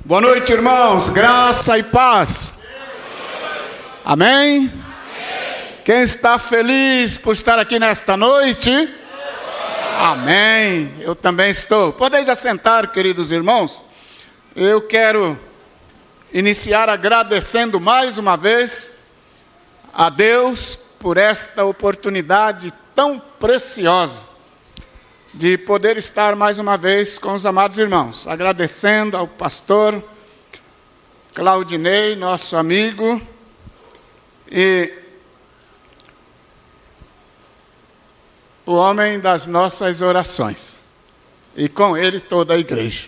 Boa noite, irmãos. Graça e paz. Amém? Quem está feliz por estar aqui nesta noite? Amém. Eu também estou. Podeis assentar, queridos irmãos. Eu quero iniciar agradecendo mais uma vez a Deus por esta oportunidade tão preciosa de poder estar mais uma vez com os amados irmãos, agradecendo ao pastor Claudinei, nosso amigo, e o homem das nossas orações, e com ele toda a igreja.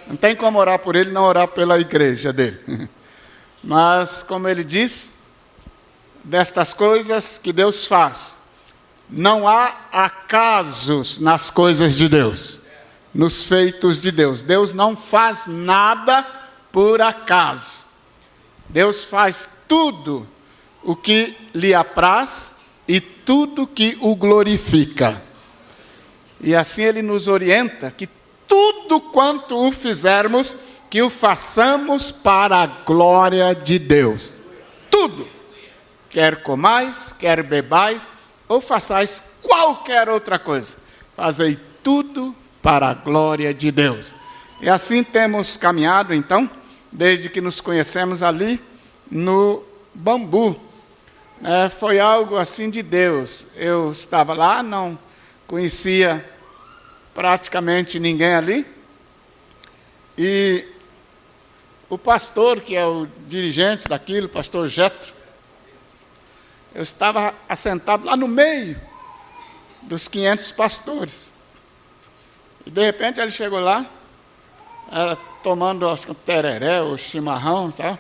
Não tem como orar por ele, não orar pela igreja dele. Mas, como ele diz, destas coisas que Deus faz, não há acasos nas coisas de Deus, nos feitos de Deus. Deus não faz nada por acaso. Deus faz tudo o que lhe apraz e tudo que o glorifica. E assim Ele nos orienta que tudo quanto o fizermos, que o façamos para a glória de Deus. Tudo. Quer comais, quer bebais, ou façais qualquer outra coisa, fazei tudo para a glória de Deus. E assim temos caminhado, então, desde que nos conhecemos ali no Bambu. Foi algo assim de Deus. Eu estava lá, não conhecia praticamente ninguém ali, e o pastor, que é o dirigente daquilo, o pastor Jetro, eu estava assentado lá no meio dos 500 pastores. E de repente ele chegou lá, tomando acho que um tereré ou chimarrão, sabe?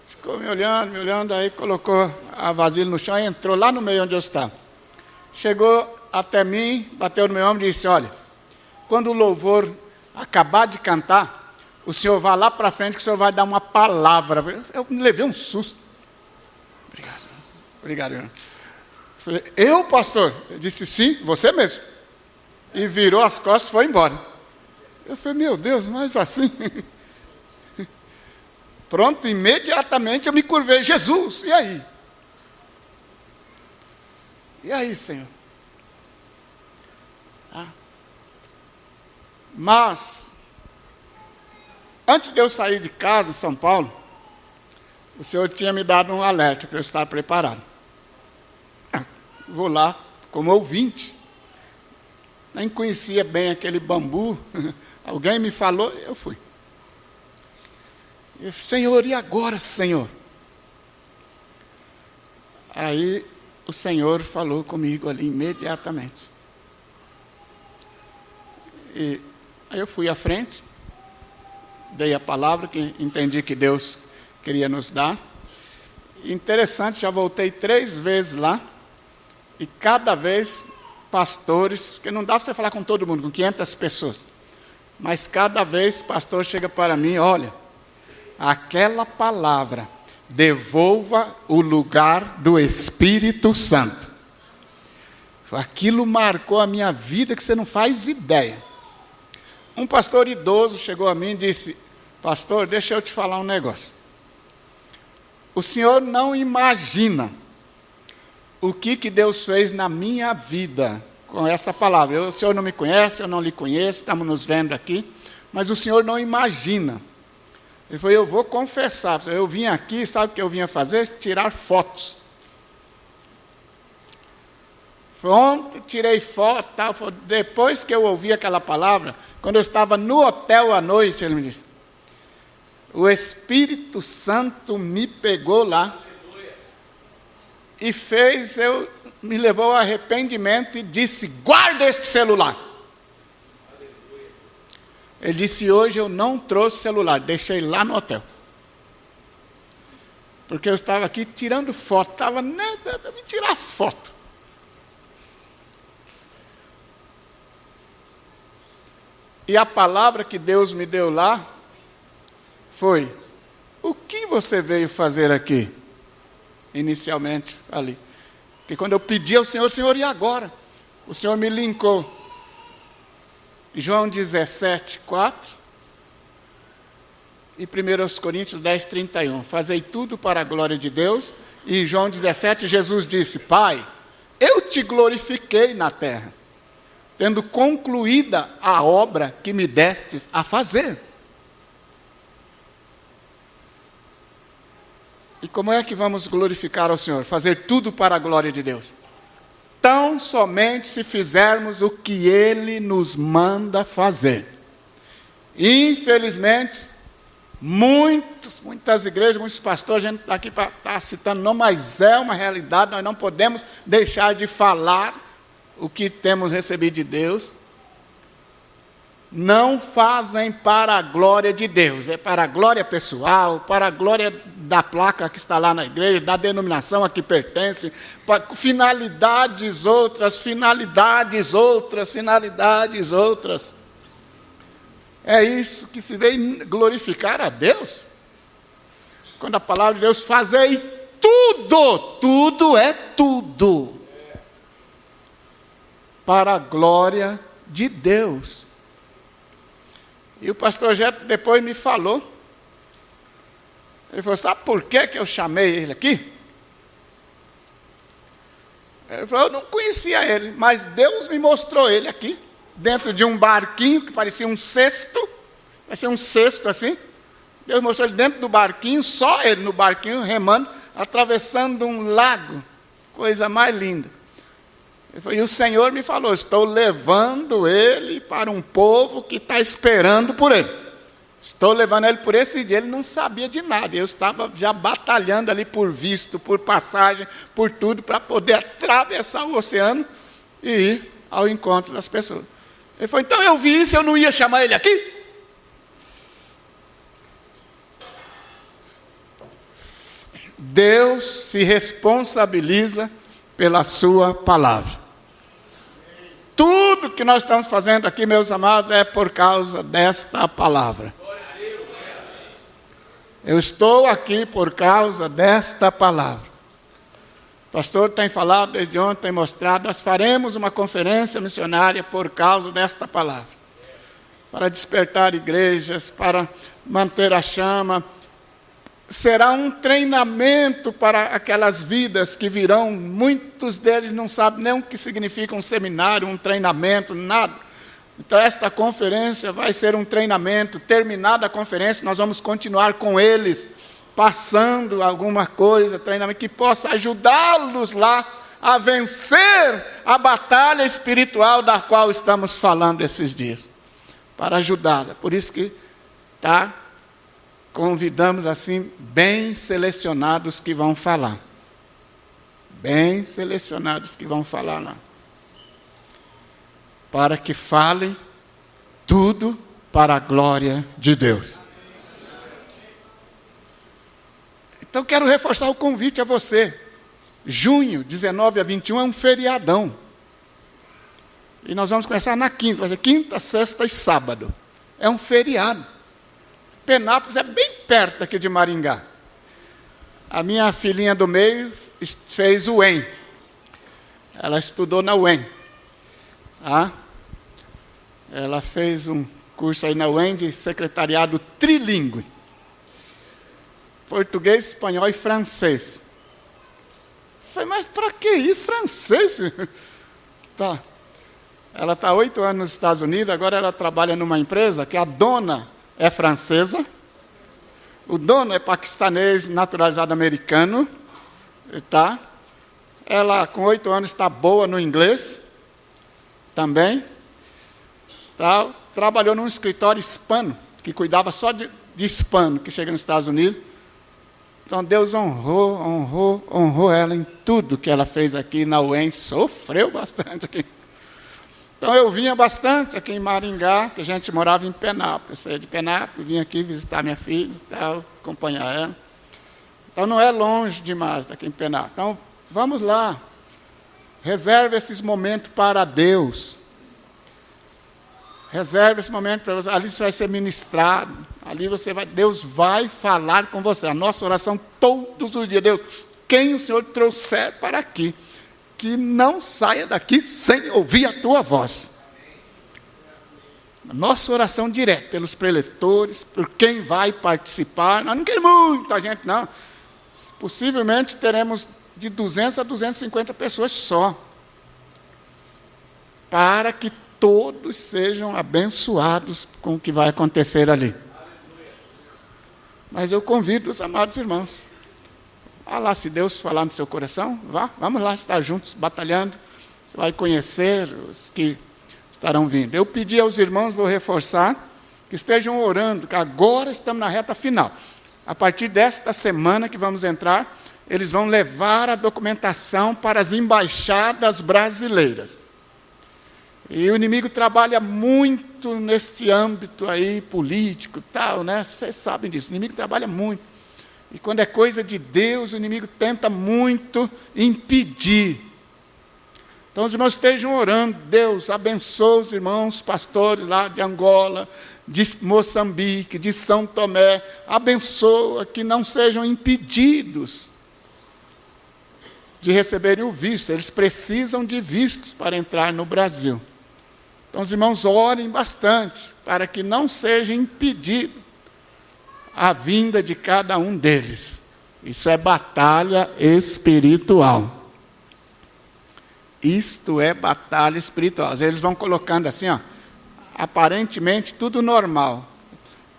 Ficou me olhando, aí colocou a vasilha no chão e entrou lá no meio onde eu estava. Chegou até mim, bateu no meu ombro e disse: olha, quando o louvor acabar de cantar, o senhor vai lá para frente que o senhor vai dar uma palavra. Eu me levei um susto. Obrigado, irmão. Falei, eu, pastor? Ele disse, sim, você mesmo. E virou as costas e foi embora. Eu falei, meu Deus, mas assim... Pronto, imediatamente eu me curvei. Jesus, e aí? E aí, Senhor? Mas, antes de eu sair de casa, em São Paulo, o Senhor tinha me dado um alerta para eu estar preparado. Vou lá como ouvinte. Nem conhecia bem aquele Bambu. Alguém me falou, eu fui. Eu, Senhor, e agora, Senhor? Aí o Senhor falou comigo ali imediatamente. E aí eu fui à frente, dei a palavra que entendi que Deus queria nos dar. Interessante, já voltei 3 vezes lá. E cada vez, pastores, porque não dá para você falar com todo mundo, com 500 pessoas. Mas cada vez, pastor chega para mim, olha, aquela palavra, devolva o lugar do Espírito Santo. Aquilo marcou a minha vida que você não faz ideia. Um pastor idoso chegou a mim e disse, pastor, deixa eu te falar um negócio. O senhor não imagina o que Deus fez na minha vida com essa palavra. O senhor não me conhece, eu não lhe conheço, estamos nos vendo aqui, mas o senhor não imagina. Ele falou, eu vou confessar, eu vim aqui, sabe o que eu vinha fazer? Tirar fotos. Ontem tirei foto, tal, depois que eu ouvi aquela palavra, quando eu estava no hotel à noite, ele me disse, o Espírito Santo me pegou lá, e me levou ao arrependimento e disse, guarda este celular. Ele disse, hoje eu não trouxe celular, deixei lá no hotel. Porque eu estava aqui tirando foto, estava nada de tirar foto. E a palavra que Deus me deu lá foi, o que você veio fazer aqui? Inicialmente ali. Porque quando eu pedi ao Senhor, Senhor, e agora? O Senhor me linkou. João 17, 4. e 1 Coríntios 10, 31. Fazei tudo para a glória de Deus. E em João 17, Jesus disse: Pai, eu te glorifiquei na terra, tendo concluída a obra que me destes a fazer. E como é que vamos glorificar ao Senhor? Fazer tudo para a glória de Deus. Tão somente se fizermos o que Ele nos manda fazer. Infelizmente, muitas igrejas, muitos pastores, a gente está aqui para estar citando, não, mas é uma realidade, nós não podemos deixar de falar o que temos recebido de Deus. Não fazem para a glória de Deus, é para a glória pessoal, para a glória da placa que está lá na igreja, da denominação a que pertence, para finalidades outras. É isso que se vem glorificar a Deus. Quando a palavra de Deus fazei tudo é tudo, para a glória de Deus. E o pastor Jeto depois me falou, ele falou: sabe por que eu chamei ele aqui? Ele falou: eu não conhecia ele, mas Deus me mostrou ele aqui, dentro de um barquinho que parecia um cesto assim. Deus mostrou ele dentro do barquinho, só ele no barquinho, remando, atravessando um lago, coisa mais linda. E o Senhor me falou: estou levando ele para um povo que está esperando por ele. Estou levando ele por esse dia. Ele não sabia de nada. Eu estava já batalhando ali por visto, por passagem, por tudo, para poder atravessar o oceano e ir ao encontro das pessoas. Ele falou: então eu vi isso, eu não ia chamar ele aqui? Deus se responsabiliza pela sua palavra. Tudo que nós estamos fazendo aqui, meus amados, é por causa desta palavra. Eu estou aqui por causa desta palavra. O pastor tem falado desde ontem, tem mostrado, nós faremos uma conferência missionária por causa desta palavra. Para despertar igrejas, para manter a chama. Será um treinamento para aquelas vidas que virão. Muitos deles não sabem nem o que significa um seminário, um treinamento, nada. Então esta conferência vai ser um treinamento. Terminada a conferência, nós vamos continuar com eles, passando alguma coisa, treinamento que possa ajudá-los lá a vencer a batalha espiritual da qual estamos falando esses dias. Para ajudá-la. Por isso que convidamos assim, bem selecionados que vão falar. Bem selecionados que vão falar lá. Para que falem tudo para a glória de Deus. Então quero reforçar o convite a você. Junho, 19 a 21, é um feriadão. E nós vamos começar na quinta, vai ser quinta, sexta e sábado. É um feriado. Penápolis é bem perto aqui de Maringá. A minha filhinha do meio fez o UEM. Ela estudou na UEM. Ela fez um curso aí na UEM de secretariado trilingüe. Português, espanhol e francês. Eu falei: mas para que ir francês? Tá. Ela está há 8 anos nos Estados Unidos, agora ela trabalha numa empresa que a dona é francesa, o dono é paquistanês, naturalizado americano, tá? Ela, com 8 anos, está boa no inglês, também, tá? Trabalhou num escritório hispano, que cuidava só de hispano, que chega nos Estados Unidos. Então, Deus honrou ela em tudo que ela fez aqui na UEM, sofreu bastante aqui. Então eu vinha bastante aqui em Maringá, que a gente morava em Penápolis. Eu saía de Penápolis, vinha aqui visitar minha filha, tal, acompanhar ela. Então não é longe demais daqui em Penápolis. Então vamos lá. Reserve esses momentos para Deus. Reserve esse momento para você. Ali você vai ser ministrado. Ali Deus vai falar com você. A nossa oração todos os dias. Deus, quem o Senhor trouxer para aqui, que não saia daqui sem ouvir a tua voz. Nossa oração direta pelos preletores, por quem vai participar. Nós não queremos muita gente, não. Possivelmente teremos de 200 a 250 pessoas só. Para que todos sejam abençoados com o que vai acontecer ali. Mas eu convido os amados irmãos. Vá lá, se Deus falar no seu coração, vá. Vamos lá estar juntos, batalhando. Você vai conhecer os que estarão vindo. Eu pedi aos irmãos, vou reforçar, que estejam orando, que agora estamos na reta final. A partir desta semana que vamos entrar, eles vão levar a documentação para as embaixadas brasileiras. E o inimigo trabalha muito neste âmbito aí, político, tal, né? Vocês sabem disso, o inimigo trabalha muito. E quando é coisa de Deus, o inimigo tenta muito impedir. Então os irmãos estejam orando, Deus abençoe os irmãos pastores lá de Angola, de Moçambique, de São Tomé, abençoa que não sejam impedidos de receberem o visto. Eles precisam de vistos para entrar no Brasil. Então os irmãos orem bastante, para que não seja impedido a vinda de cada um deles. Isso é batalha espiritual. Isto é batalha espiritual. Às vezes eles vão colocando assim, ó, aparentemente tudo normal.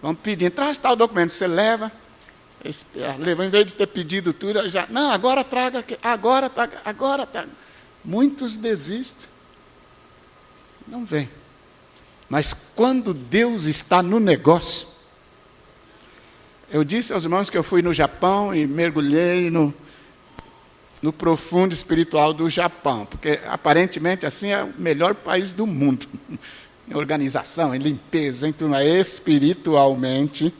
Vão pedindo, traz tal documento, você leva, em vez de ter pedido tudo, já, não, agora traga, agora traga. Muitos desistem. Não vem. Mas quando Deus está no negócio, eu disse aos irmãos que eu fui no Japão e mergulhei no profundo espiritual do Japão, porque aparentemente assim é o melhor país do mundo, em organização, em limpeza, em tudo, espiritualmente.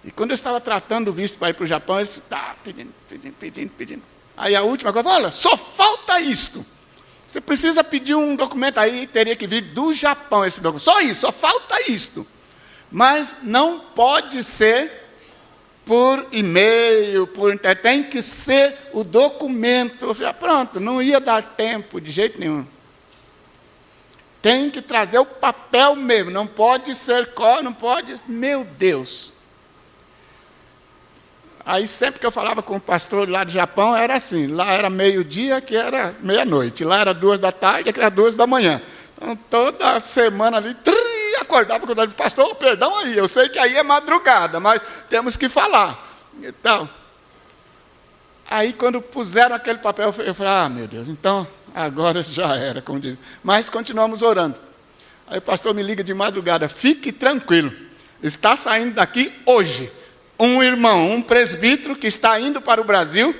E quando eu estava tratando o visto para ir para o Japão, eles estavam pedindo. Aí a última coisa, olha, só falta isto. Você precisa pedir um documento, aí teria que vir do Japão esse documento. Só isso, só falta isto. Mas não pode ser por e-mail, por internet, tem que ser o documento. Eu falei, pronto, não ia dar tempo de jeito nenhum. Tem que trazer o papel mesmo, não pode ser, não pode, meu Deus. Aí sempre que eu falava com o pastor lá do Japão, era assim, lá era meio-dia, que era meia-noite, lá era 2 da tarde, que era 2 da manhã. Então toda semana ali, acordava com o pastor, perdão aí, eu sei que aí é madrugada, mas temos que falar. Então, aí quando puseram aquele papel, eu falei, meu Deus, então agora já era, como diz. Mas continuamos orando. Aí o pastor me liga de madrugada, fique tranquilo, está saindo daqui hoje um irmão, um presbítero que está indo para o Brasil,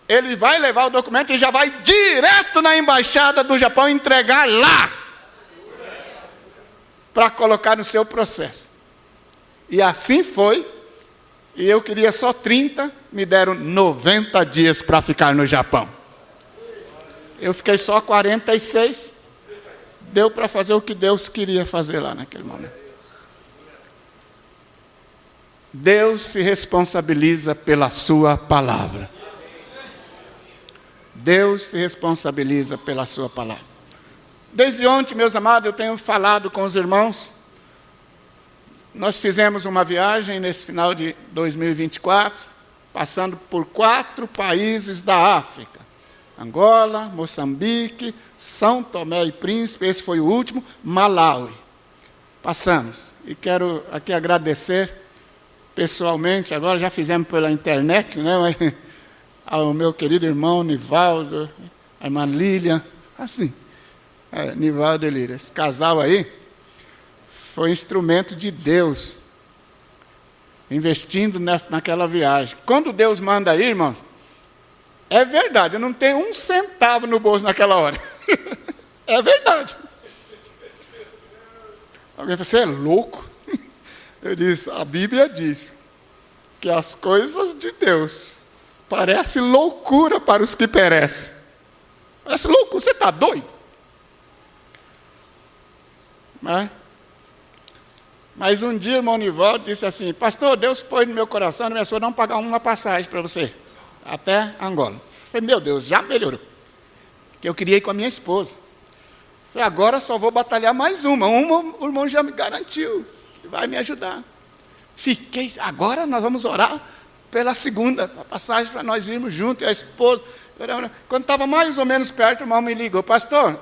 ele vai levar o documento e já vai direto na embaixada do Japão entregar lá, para colocar no seu processo. E assim foi, e eu queria só 30, me deram 90 dias para ficar no Japão. Eu fiquei só 46, deu para fazer o que Deus queria fazer lá naquele momento. Deus se responsabiliza pela sua palavra. Deus se responsabiliza pela sua palavra. Desde ontem, meus amados, eu tenho falado com os irmãos. Nós fizemos uma viagem nesse final de 2024, passando por 4 países da África. Angola, Moçambique, São Tomé e Príncipe, esse foi o último, Malawi. Passamos. E quero aqui agradecer pessoalmente, agora já fizemos pela internet, né, ao meu querido irmão Nivaldo, a irmã Lília, assim, Nivaldo e Lília, esse casal aí foi instrumento de Deus, investindo naquela viagem. Quando Deus manda ir, irmãos, é verdade, eu não tenho um centavo no bolso naquela hora, é verdade. Alguém fala, você é louco? Eu disse, a Bíblia diz que as coisas de Deus parecem loucura para os que perecem. Parece louco, você está doido? Mas um dia o irmão Nivaldo disse assim, pastor, Deus pôs no meu coração, na minha sua, não pagar uma passagem para você, até Angola. Eu falei, meu Deus, já melhorou. Porque eu queria ir com a minha esposa. Falei, agora só vou batalhar mais uma. Uma o irmão já me garantiu que vai me ajudar. Fiquei, agora nós vamos orar pela segunda, a passagem para nós irmos juntos, e a esposa. Quando estava mais ou menos perto, o irmão me ligou, pastor,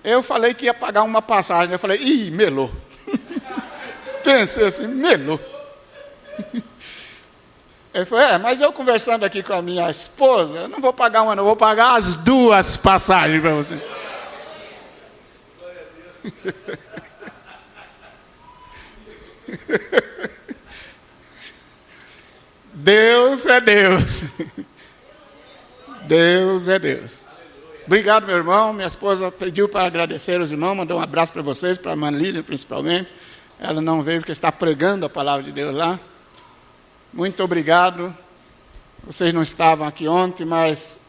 eu falei que ia pagar uma passagem. Eu falei, ih, melou. Pensei assim, melou. Ele falou, mas eu conversando aqui com a minha esposa, eu não vou pagar uma, não, vou pagar as 2 passagens para você. Deus é Deus. Deus é Deus. Obrigado, meu irmão. Minha esposa pediu para agradecer aos irmãos, mandou um abraço para vocês, para a irmã Lília principalmente. Ela não veio porque está pregando a palavra de Deus lá. Muito obrigado. Vocês não estavam aqui ontem, mas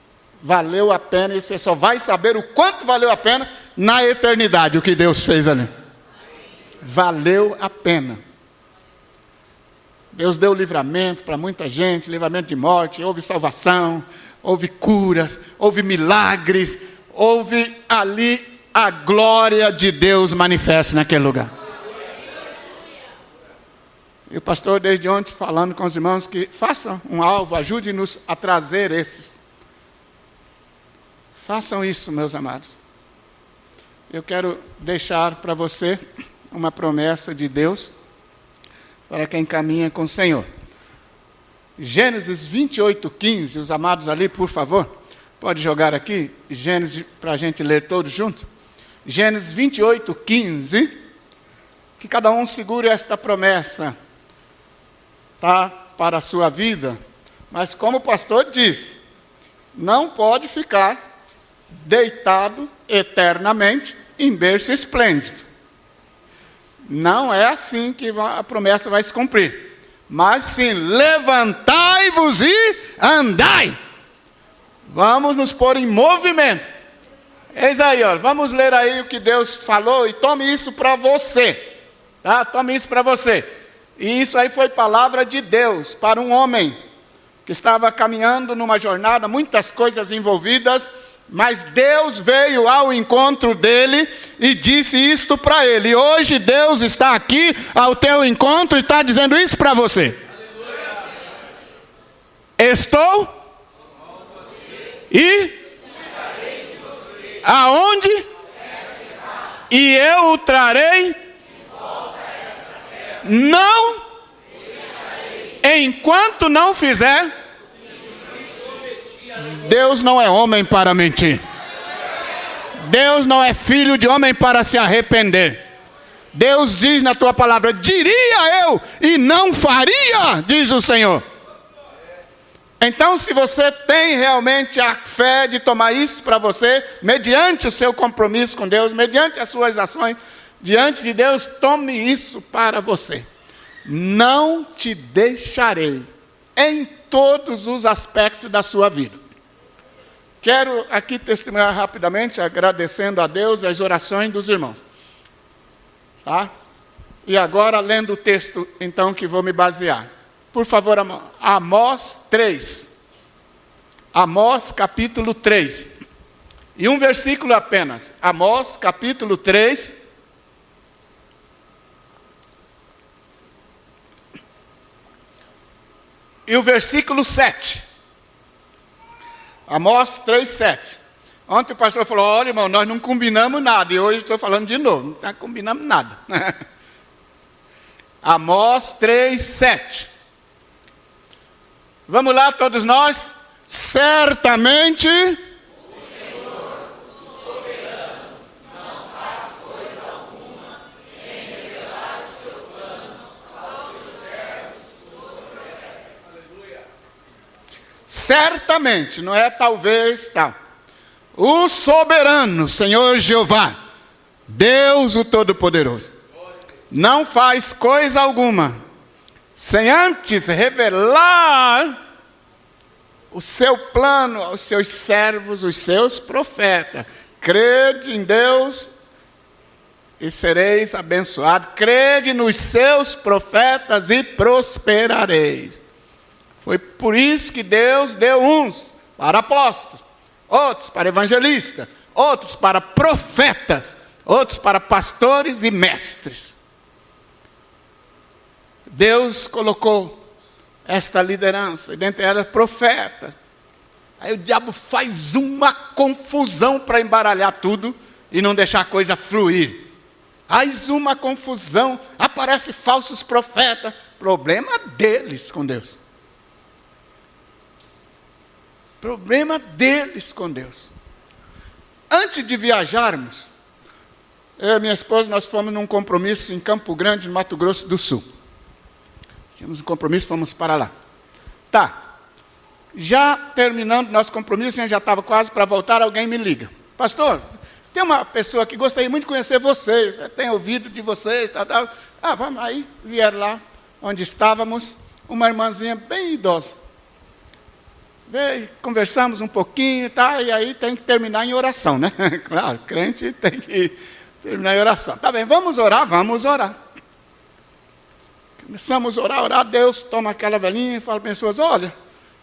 valeu a pena. E você só vai saber o quanto valeu a pena na eternidade, o que Deus fez ali. Valeu a pena. Deus deu livramento para muita gente, livramento de morte, houve salvação, houve curas, houve milagres, houve ali a glória de Deus manifesta naquele lugar. E o pastor desde ontem falando com os irmãos que façam um alvo, ajude-nos a trazer esses. Façam isso, meus amados. Eu quero deixar para você uma promessa de Deus para quem caminha com o Senhor. Gênesis 28:15, os amados ali, por favor, pode jogar aqui, Gênesis, para a gente ler todos juntos. Gênesis 28:15, que cada um segure esta promessa, tá, para a sua vida, mas como o pastor disse, não pode ficar deitado eternamente em berço esplêndido. Não é assim que a promessa vai se cumprir. Mas sim, levantai-vos e andai. Vamos nos pôr em movimento. Eis aí, ó, vamos ler aí o que Deus falou e tome isso para você. Tá? Tome isso para você. E isso aí foi palavra de Deus para um homem que estava caminhando numa jornada, muitas coisas envolvidas, mas Deus veio ao encontro dele e disse isto para ele. E hoje Deus está aqui ao teu encontro e está dizendo isso para você. Estou e aonde? E eu o trarei. Não, enquanto não fizer. Deus não é homem para mentir. Deus não é filho de homem para se arrepender. Deus diz na tua palavra, diria eu e não faria, diz o Senhor. Então, se você tem realmente a fé de tomar isso para você, mediante o seu compromisso com Deus, mediante as suas ações diante de Deus, tome isso para você. Não te deixarei em todos os aspectos da sua vida. Quero aqui testemunhar rapidamente, agradecendo a Deus as orações dos irmãos. Tá? E agora, lendo o texto, então, que vou me basear. Por favor, Amós 3. Amós, capítulo 3. E um versículo apenas. Amós, capítulo 3. E o versículo 7. Amós 3:7. Ontem o pastor falou, olha, irmão, nós não combinamos nada. E hoje estou falando de novo, não combinamos nada. Amós 3:7. Vamos lá, todos nós. Certamente o Senhor, o soberano, não faz coisa alguma sem revelar o seu plano aos seus servos, os profetas. Aleluia. Certamente, não é talvez, tal. O soberano, Senhor Jeová, Deus o Todo-Poderoso, não faz coisa alguma sem antes revelar o seu plano aos seus servos, os seus profetas. Crede em Deus e sereis abençoados. Crede nos seus profetas e prosperareis. Foi por isso que Deus deu uns para apóstolos, outros para evangelistas, outros para profetas, outros para pastores e mestres. Deus colocou esta liderança, e dentre elas profetas. Aí o diabo faz uma confusão para embaralhar tudo e não deixar a coisa fluir. Faz uma confusão, aparecem falsos profetas. Problema deles com Deus. Problema deles com Deus. Antes de viajarmos, eu e minha esposa, nós fomos num compromisso em Campo Grande, no Mato Grosso do Sul. Tínhamos um compromisso, fomos para lá. Tá. Já terminando nosso compromisso, a gente já estava quase para voltar, alguém me liga. Pastor, tem uma pessoa que gostaria muito de conhecer vocês, tem ouvido de vocês, tal. Vamos aí, vieram lá, onde estávamos, uma irmãzinha bem idosa. Veio, conversamos um pouquinho, tá, e aí tem que terminar em oração, né? Claro, crente tem que terminar em oração. Tá bem, vamos orar. Começamos a orar, Deus toma aquela velhinha e fala para as pessoas, olha,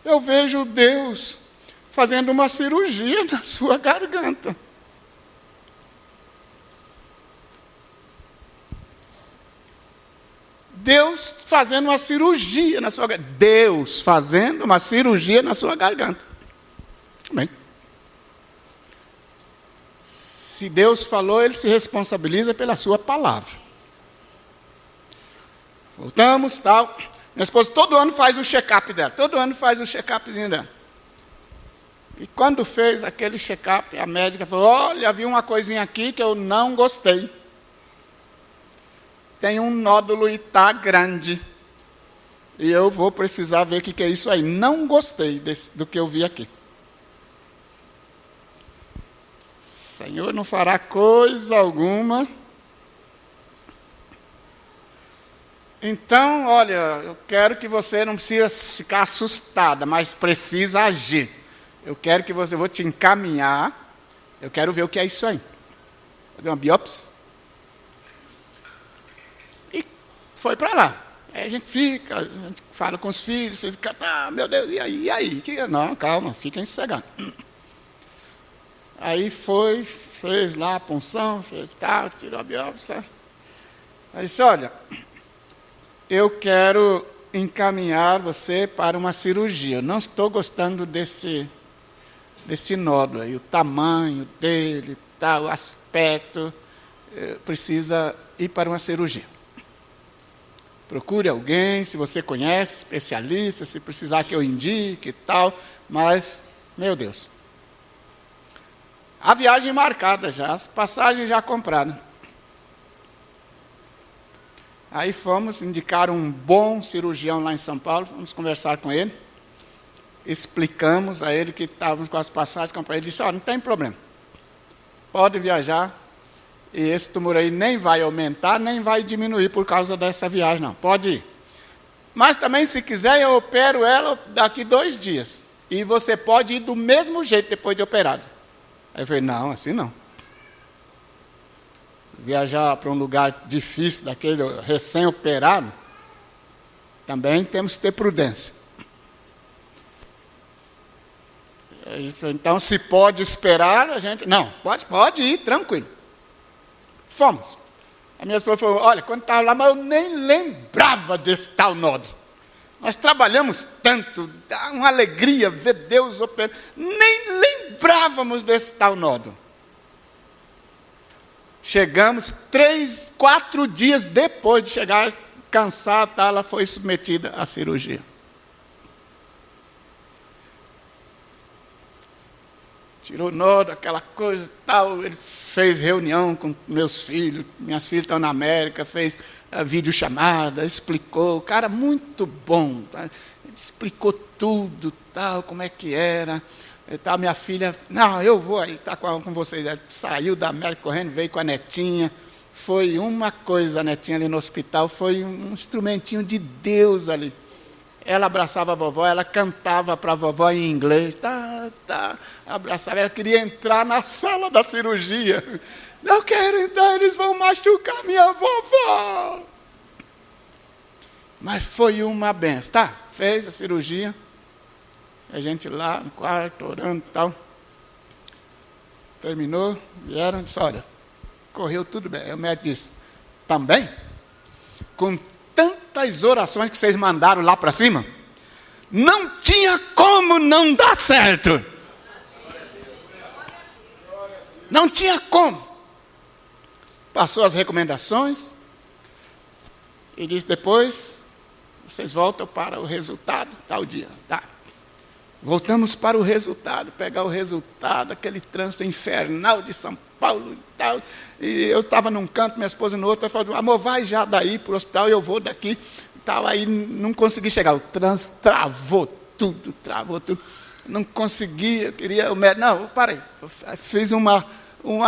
eu vejo Deus fazendo uma cirurgia na sua garganta. Deus fazendo uma cirurgia na sua garganta. Deus fazendo uma cirurgia na sua garganta. Bem. Se Deus falou, Ele se responsabiliza pela sua palavra. Voltamos, tal. Minha esposa todo ano faz o check-up dela. Todo ano faz o check-upzinho dela. E quando fez aquele check-up, a médica falou, olha, havia uma coisinha aqui que eu não gostei. Tem um nódulo e está grande. E eu vou precisar ver o que é isso aí. Não gostei do que eu vi aqui. Senhor não fará coisa alguma. Então, olha, eu quero que você não precisa ficar assustada, mas precisa agir. Eu quero que você, eu vou te encaminhar. Eu quero ver o que é isso aí. Fazer uma biópsia. Foi para lá. Aí a gente fica, a gente fala com os filhos, você fica, meu Deus, e aí? Não, calma, fiquem sossegados. Aí foi, fez lá a punção, fez tal, tirou a biópsia. Aí disse, olha, eu quero encaminhar você para uma cirurgia. Eu não estou gostando desse nódulo aí, o tamanho dele, tal, o aspecto, precisa ir para uma cirurgia. Procure alguém, se você conhece, especialista, se precisar que eu indique e tal, mas, meu Deus. A viagem marcada já, as passagens já compradas. Aí fomos indicar um bom cirurgião lá em São Paulo, fomos conversar com ele, explicamos a ele que estávamos com as passagens compradas. Ele disse, não tem problema, pode viajar. E esse tumor aí nem vai aumentar, nem vai diminuir por causa dessa viagem, não. Pode ir. Mas também, se quiser, eu opero ela daqui 2 dias. E você pode ir do mesmo jeito depois de operado. Aí eu falei, não, assim não. Viajar para um lugar difícil, daquele recém-operado, também temos que ter prudência. Aí, então, se pode esperar, a gente... Não, pode ir, tranquilo. Fomos. A minha esposa falou, olha, quando estava lá, mas eu nem lembrava desse tal nódulo. Nós trabalhamos tanto, dá uma alegria ver Deus operando. Nem lembrávamos desse tal nódulo. Chegamos 3, 4 dias depois de chegar, cansada, ela foi submetida à cirurgia. Tirou o nódulo, aquela coisa e tal. Ele fez reunião com meus filhos. Minhas filhas estão na América, fez videochamada, explicou. Cara, muito bom. Tá? Ele explicou tudo, tal, como é que era. E tal, minha filha, não, eu vou aí, tá com vocês. Ela saiu da América correndo, veio com a netinha. Foi uma coisa, a netinha ali no hospital, foi um instrumentinho de Deus ali. Ela abraçava a vovó, ela cantava para a vovó em inglês. Abraçava, ela queria entrar na sala da cirurgia. Não quero entrar, eles vão machucar minha vovó. Mas foi uma benção. Tá, fez a cirurgia. A gente lá no quarto, orando e tal. terminou, vieram e disse, olha, correu tudo bem. Aí o médico disse, também? Com tantas orações que vocês mandaram lá para cima, não tinha como não dar certo. Não tinha como. Passou as recomendações e disse, depois vocês voltam para o resultado, tal dia. Tá. Voltamos para o resultado, pegar o resultado, aquele trânsito infernal de São Paulo e tal. E eu estava num canto, minha esposa no outro, ela falou, amor, vai já daí para o hospital, eu vou daqui. Tal, aí não consegui chegar, o trânsito travou tudo. Não conseguia, eu queria, o médico, não, parei, fiz uma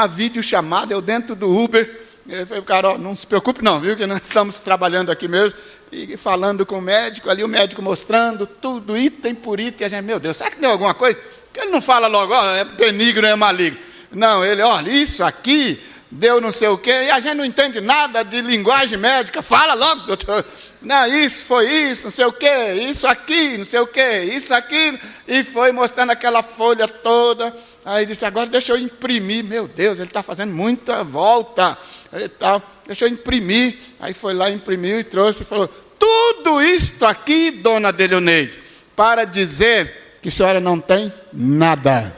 videochamada, eu dentro do Uber, ele falou, cara, ó, não se preocupe não, viu, que nós estamos trabalhando aqui mesmo, e falando com o médico, ali o médico mostrando tudo, item por item, e a gente, meu Deus, será que deu alguma coisa? Porque ele não fala logo, ó, é benigno, é maligno. Não, ele, olha, isso aqui, deu não sei o quê, e a gente não entende nada de linguagem médica, fala logo, doutor. Não, isso, foi isso, não sei o quê, isso aqui, não sei o quê, isso aqui, e foi mostrando aquela folha toda. Aí disse, agora deixa eu imprimir, meu Deus, ele está fazendo muita volta, e tal, deixa eu imprimir. Aí foi lá, imprimiu e trouxe e falou, tudo isto aqui, dona Delioneide, para dizer que a senhora não tem nada.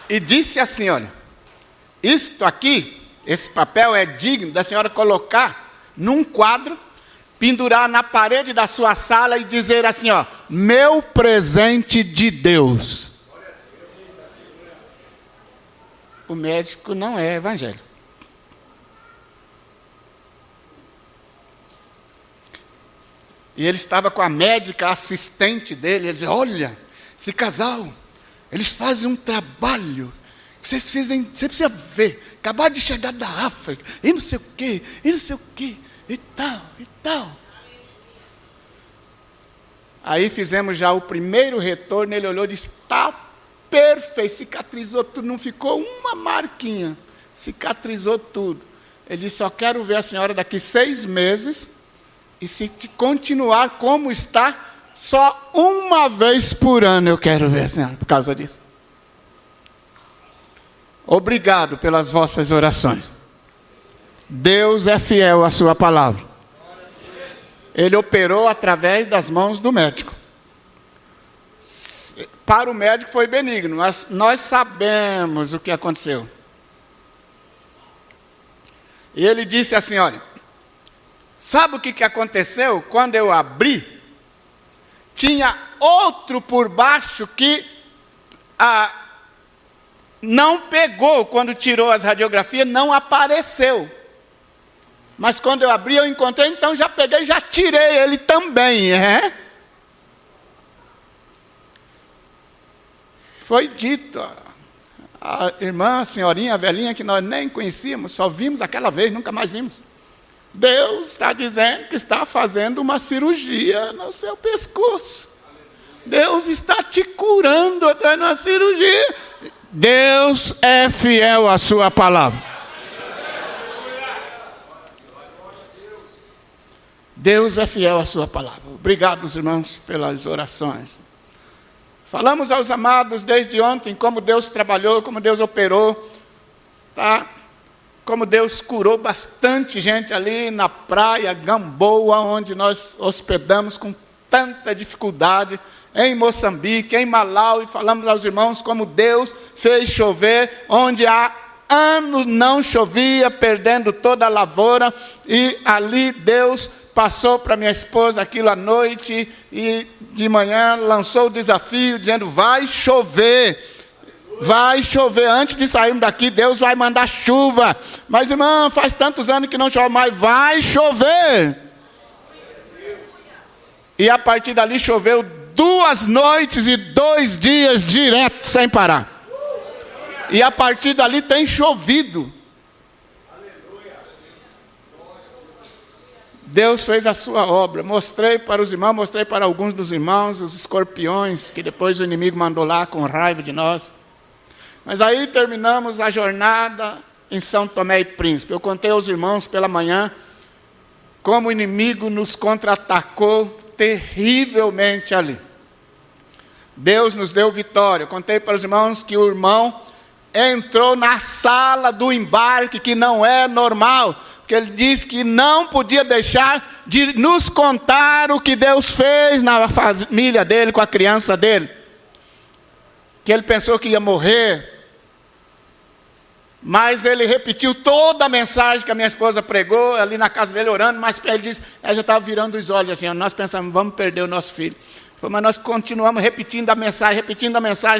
E disse assim, olha, isto aqui, esse papel é digno da senhora colocar num quadro, pendurar na parede da sua sala e dizer assim, ó, meu presente de Deus. O médico não é evangélico. E ele estava com a médica assistente dele, ele disse, olha, esse casal, eles fazem um trabalho, você precisa ver, acabar de chegar da África, e não sei o quê, e tal. Aí fizemos já o primeiro retorno, ele olhou e disse, está perfeito, cicatrizou tudo, não ficou uma marquinha, cicatrizou tudo. Ele disse, só quero ver a senhora daqui 6 meses, e se continuar como está, só uma vez por ano eu quero ver a senhora, por causa disso. Obrigado pelas vossas orações. Deus é fiel à sua palavra. Ele operou através das mãos do médico. Para o médico foi benigno, mas nós sabemos o que aconteceu. E ele disse assim, olha, sabe o que aconteceu? Quando eu abri, tinha outro por baixo que não pegou, quando tirou as radiografias, não apareceu. Mas quando eu abri, eu encontrei, então já peguei e já tirei ele também. Foi dito, a irmã, a senhorinha, a velhinha, que nós nem conhecíamos, só vimos aquela vez, nunca mais vimos. Deus está dizendo que está fazendo uma cirurgia no seu pescoço. Deus está te curando atrás de uma cirurgia. Deus é fiel à sua palavra. Deus é fiel à sua palavra. Obrigado, irmãos, pelas orações. Falamos aos amados desde ontem como Deus trabalhou, como Deus operou, tá? Como Deus curou bastante gente ali na praia Gamboa, onde nós hospedamos com tanta dificuldade, em Moçambique, em Malawi. Falamos aos irmãos como Deus fez chover, onde há anos não chovia, perdendo toda a lavoura, e ali Deus passou para minha esposa aquilo à noite, e de manhã lançou o desafio, dizendo, vai chover, antes de sairmos daqui, Deus vai mandar chuva. Mas irmã, faz tantos anos que não chove mais, vai chover. E a partir dali choveu 2 noites e 2 dias direto, sem parar. E a partir dali tem chovido. Deus fez a sua obra. Mostrei para os irmãos, mostrei para alguns dos irmãos, os escorpiões, que depois o inimigo mandou lá com raiva de nós. Mas aí terminamos a jornada, em São Tomé e Príncipe. Eu contei aos irmãos pela manhã como o inimigo nos contra-atacou terrivelmente ali. Deus nos deu vitória. Eu contei para os irmãos que o irmão entrou na sala do embarque, que não é normal, porque ele disse que não podia deixar de nos contar o que Deus fez na família dele, com a criança dele. Que ele pensou que ia morrer, mas ele repetiu toda a mensagem que a minha esposa pregou, ali na casa dele orando, mas ele disse, ela já estava virando os olhos assim, nós pensamos, vamos perder o nosso filho. Mas nós continuamos repetindo a mensagem,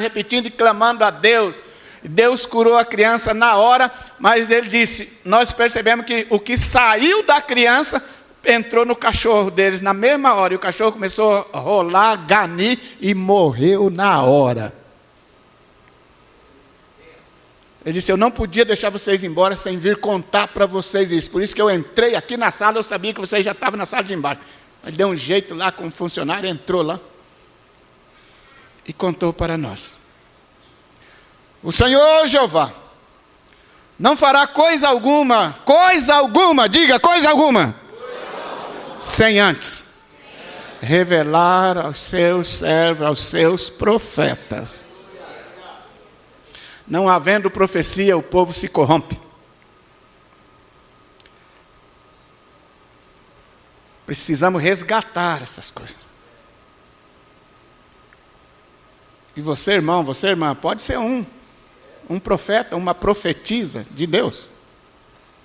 repetindo e clamando a Deus. Deus curou a criança na hora, mas ele disse, nós percebemos que o que saiu da criança entrou no cachorro deles na mesma hora, e o cachorro começou a rolar, ganir e morreu na hora. Ele disse, eu não podia deixar vocês embora sem vir contar para vocês isso, por isso que eu entrei aqui na sala, eu sabia que vocês já estavam na sala de embarque. Ele deu um jeito lá com o funcionário, entrou lá e contou para nós. O Senhor Jeová não fará coisa alguma, diga coisa alguma, sem antes revelar aos seus servos, aos seus profetas. Não havendo profecia, o povo se corrompe. Precisamos resgatar essas coisas. E você, irmão, você, irmã, pode ser um profeta, uma profetisa de Deus.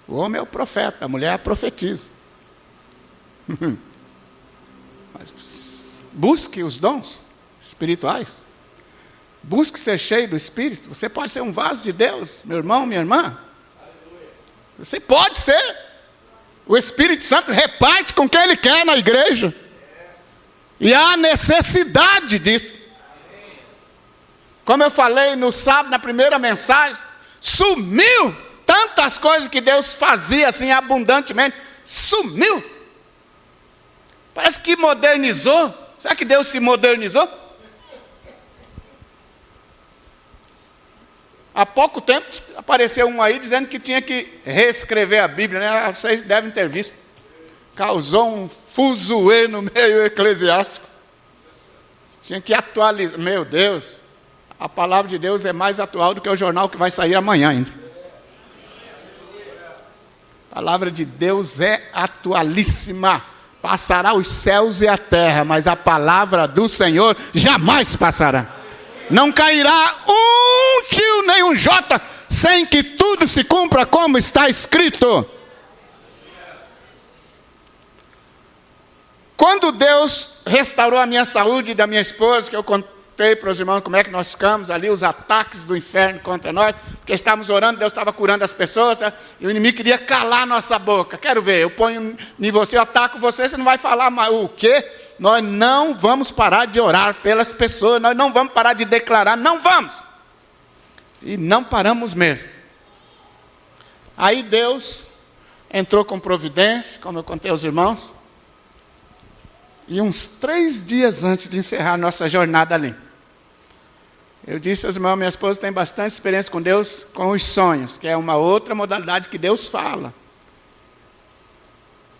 O homem é o profeta, a mulher é a profetisa. Mas busque os dons espirituais. Busque ser cheio do Espírito. Você pode ser um vaso de Deus, meu irmão, minha irmã. Você pode ser. O Espírito Santo reparte com quem Ele quer na igreja. E há necessidade disso. Como eu falei no sábado, na primeira mensagem, sumiu tantas coisas que Deus fazia assim abundantemente. Sumiu. Parece que modernizou. Será que Deus se modernizou? Há pouco tempo apareceu um aí dizendo que tinha que reescrever a Bíblia, né? Vocês devem ter visto. Causou um fuzuê no meio eclesiástico. Tinha que atualizar. Meu Deus, a palavra de Deus é mais atual do que o jornal que vai sair amanhã ainda. A palavra de Deus é atualíssima. Passará os céus e a terra, mas a palavra do Senhor jamais passará. Não cairá um tio nem um jota, sem que tudo se cumpra como está escrito. Quando Deus restaurou a minha saúde e da minha esposa, que eu contei para os irmãos como é que nós ficamos ali, os ataques do inferno contra nós, porque estávamos orando, Deus estava curando as pessoas, tá? E o inimigo queria calar nossa boca. Quero ver, eu ponho em você, eu ataco você, você não vai falar mais o quê? Nós não vamos parar de orar pelas pessoas, nós não vamos parar de declarar, não vamos. E não paramos mesmo. Aí Deus entrou com providência, como eu contei aos irmãos, e uns 3 dias antes de encerrar nossa jornada ali, eu disse aos irmãos, minha esposa tem bastante experiência com Deus, com os sonhos, que é uma outra modalidade que Deus fala.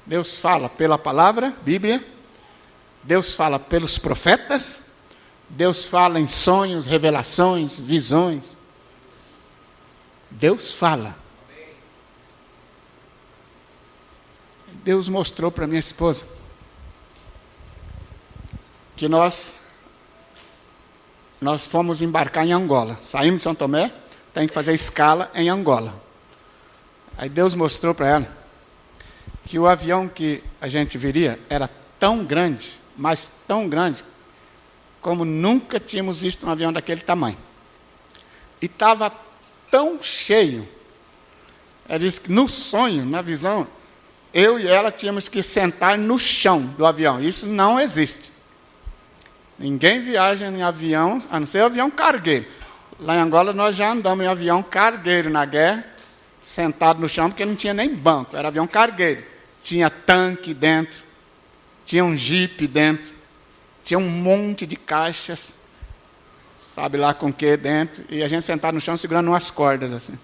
Deus fala pela palavra, Bíblia, Deus fala pelos profetas, Deus fala em sonhos, revelações, visões. Deus fala. Deus mostrou para minha esposa que nós fomos embarcar em Angola. Saímos de São Tomé, tem que fazer escala em Angola. Aí Deus mostrou para ela que o avião que a gente viria era tão grande, mas tão grande, como nunca tínhamos visto um avião daquele tamanho. E estava tão cheio. Ela disse que no sonho, na visão, eu e ela tínhamos que sentar no chão do avião. Isso não existe. Ninguém viaja em avião, a não ser avião cargueiro. Lá em Angola nós já andamos em avião cargueiro na guerra, sentado no chão, porque não tinha nem banco, era avião cargueiro. Tinha tanque dentro, tinha um jipe dentro, tinha um monte de caixas, sabe lá com o que dentro, e a gente sentado no chão segurando umas cordas assim.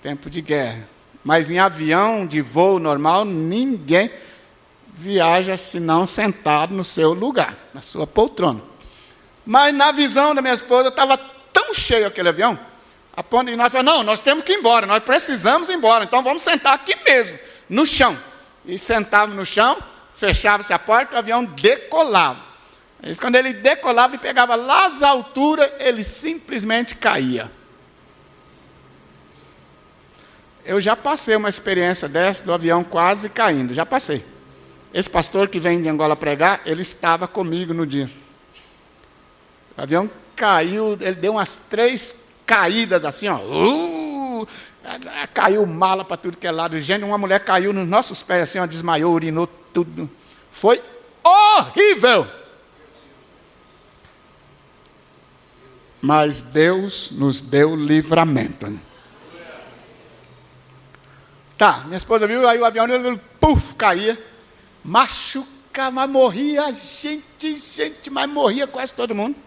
tempo de guerra. Mas em avião de voo normal, ninguém viaja senão sentado no seu lugar, na sua poltrona. Mas na visão da minha esposa, estava tão cheio aquele avião, a ponto de nós falamos, não, nós temos que ir embora, nós precisamos ir embora, então vamos sentar aqui mesmo, no chão. E sentávamos no chão, fechava-se a porta, o avião decolava. E quando ele decolava e pegava lá as alturas, ele simplesmente caía. Eu já passei uma experiência dessa, do avião quase caindo, já passei. Esse pastor que vem de Angola pregar, ele estava comigo no dia. O avião caiu, ele deu umas 3 caídas assim, ó. Caiu mala para tudo que é lado. Gente, uma mulher caiu nos nossos pés assim, ó, desmaiou, urinou tudo. Foi horrível. Mas Deus nos deu livramento. Tá, minha esposa viu, aí o avião, ele, puf, caía. Machucava, mas morria gente, mas morria quase todo mundo.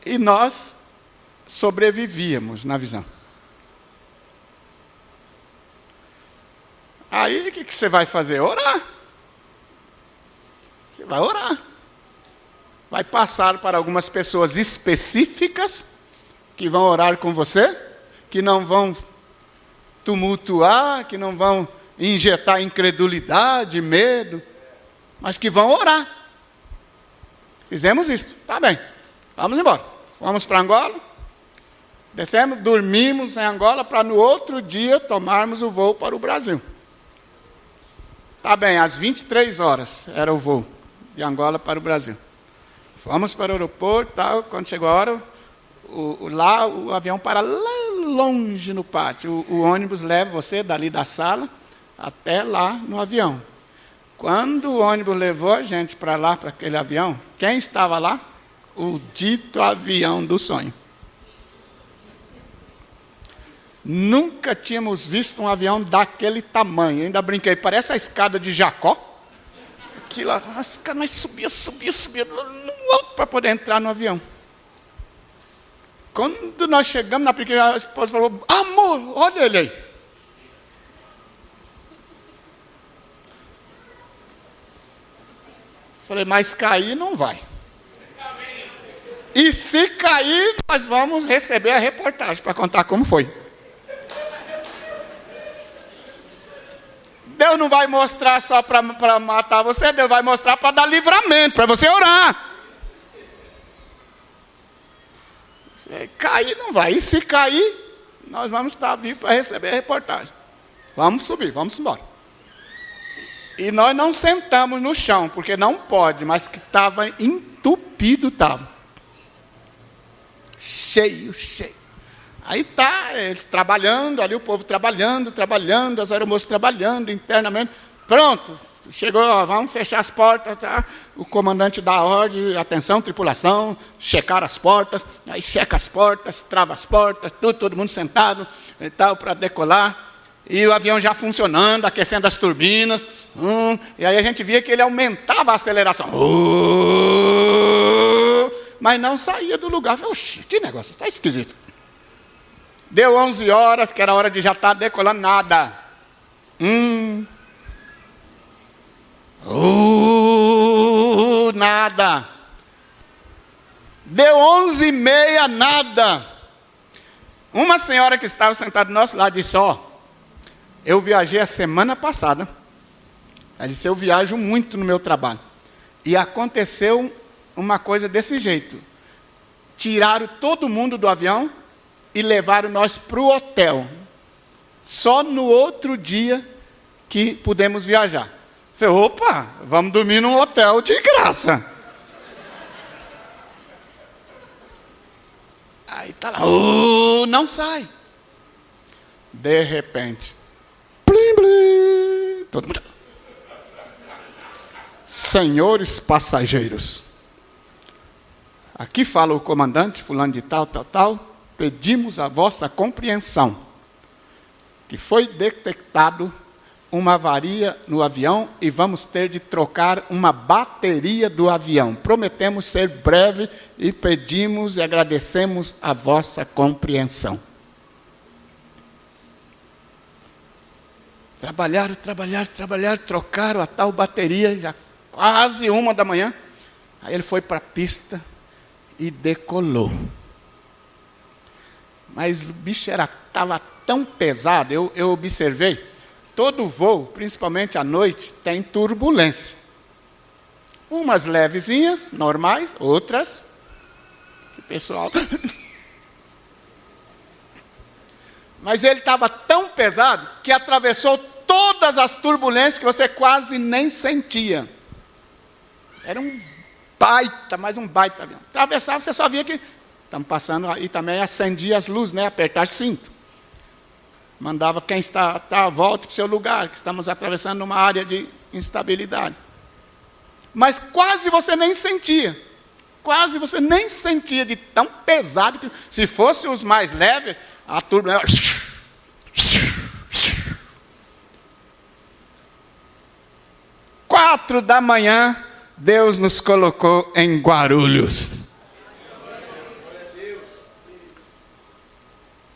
E nós sobrevivíamos na visão. Aí, o que você vai fazer? Orar. Você vai orar. Vai passar para algumas pessoas específicas, que vão orar com você, que não vão tumultuar, que não vão injetar incredulidade, medo, mas que vão orar. Fizemos isso, tá bem, vamos embora. Fomos para Angola, descemos, dormimos em Angola, para no outro dia tomarmos o voo para o Brasil. Tá bem, às 23 horas era o voo de Angola para o Brasil. Fomos para o aeroporto, tal, quando chegou a hora, lá o avião para lá longe no pátio. O ônibus leva você dali da sala até lá no avião. Quando o ônibus levou a gente para lá, para aquele avião, quem estava lá? O dito avião do sonho. Nunca tínhamos visto um avião daquele tamanho. Eu ainda brinquei, parece a escada de Jacó. Aquilo, mas subia no alto para poder entrar no avião. Quando nós chegamos na pequena, a esposa falou, amor, olha ele aí. Falei, mas cair não vai. E se cair, nós vamos receber a reportagem para contar como foi. Deus não vai mostrar só para matar você, Deus vai mostrar para dar livramento, para você orar. Cair não vai. E se cair, nós vamos estar vivos para receber a reportagem. Vamos subir, vamos embora. E nós não sentamos no chão, porque não pode, mas que estava entupido, estava. Cheio. Aí está, trabalhando, ali o povo trabalhando, as aeromoças trabalhando internamente. Pronto, chegou, vamos fechar as portas, tá? O comandante dá a ordem, atenção, tripulação, checar as portas, aí checa as portas, trava as portas, todo mundo sentado e tal, para decolar. E o avião já funcionando, aquecendo as turbinas. E aí a gente via que ele aumentava a aceleração. Mas não saía do lugar. Oxi, que negócio, está esquisito. Deu 11 horas, que era hora de já estar decolando, nada. Nada. Deu 11h30, nada. Uma senhora que estava sentada do nosso lado disse, eu viajei a semana passada. Ela disse, eu viajo muito no meu trabalho. E aconteceu uma coisa desse jeito. Tiraram todo mundo do avião e levaram nós para o hotel. Só no outro dia que pudemos viajar. Falei, opa, vamos dormir num hotel de graça. Aí está lá, não sai. De repente, blim, blim, todo mundo. Senhores passageiros, aqui fala o comandante, fulano de tal, pedimos a vossa compreensão, que foi detectado uma avaria no avião e vamos ter de trocar uma bateria do avião. Prometemos ser breve e pedimos e agradecemos a vossa compreensão. Trabalharam, trocaram a tal bateria, já quase 1 da manhã. Aí ele foi para a pista e decolou. Mas o bicho estava tão pesado, eu observei, todo voo, principalmente à noite, tem turbulência. Umas levezinhas, normais, outras, que o pessoal... Mas ele estava tão pesado que atravessou todas as turbulências que você quase nem sentia. Era um baita, mais um baita avião. Atravessava, você só via que estamos passando, e também acendia as luzes, né? Apertar cinto. Mandava quem está volte para o seu lugar, que estamos atravessando uma área de instabilidade. Mas quase você nem sentia. Quase você nem sentia de tão pesado que, se fosse os mais leves, a turbulência... 4 da manhã, Deus nos colocou em Guarulhos.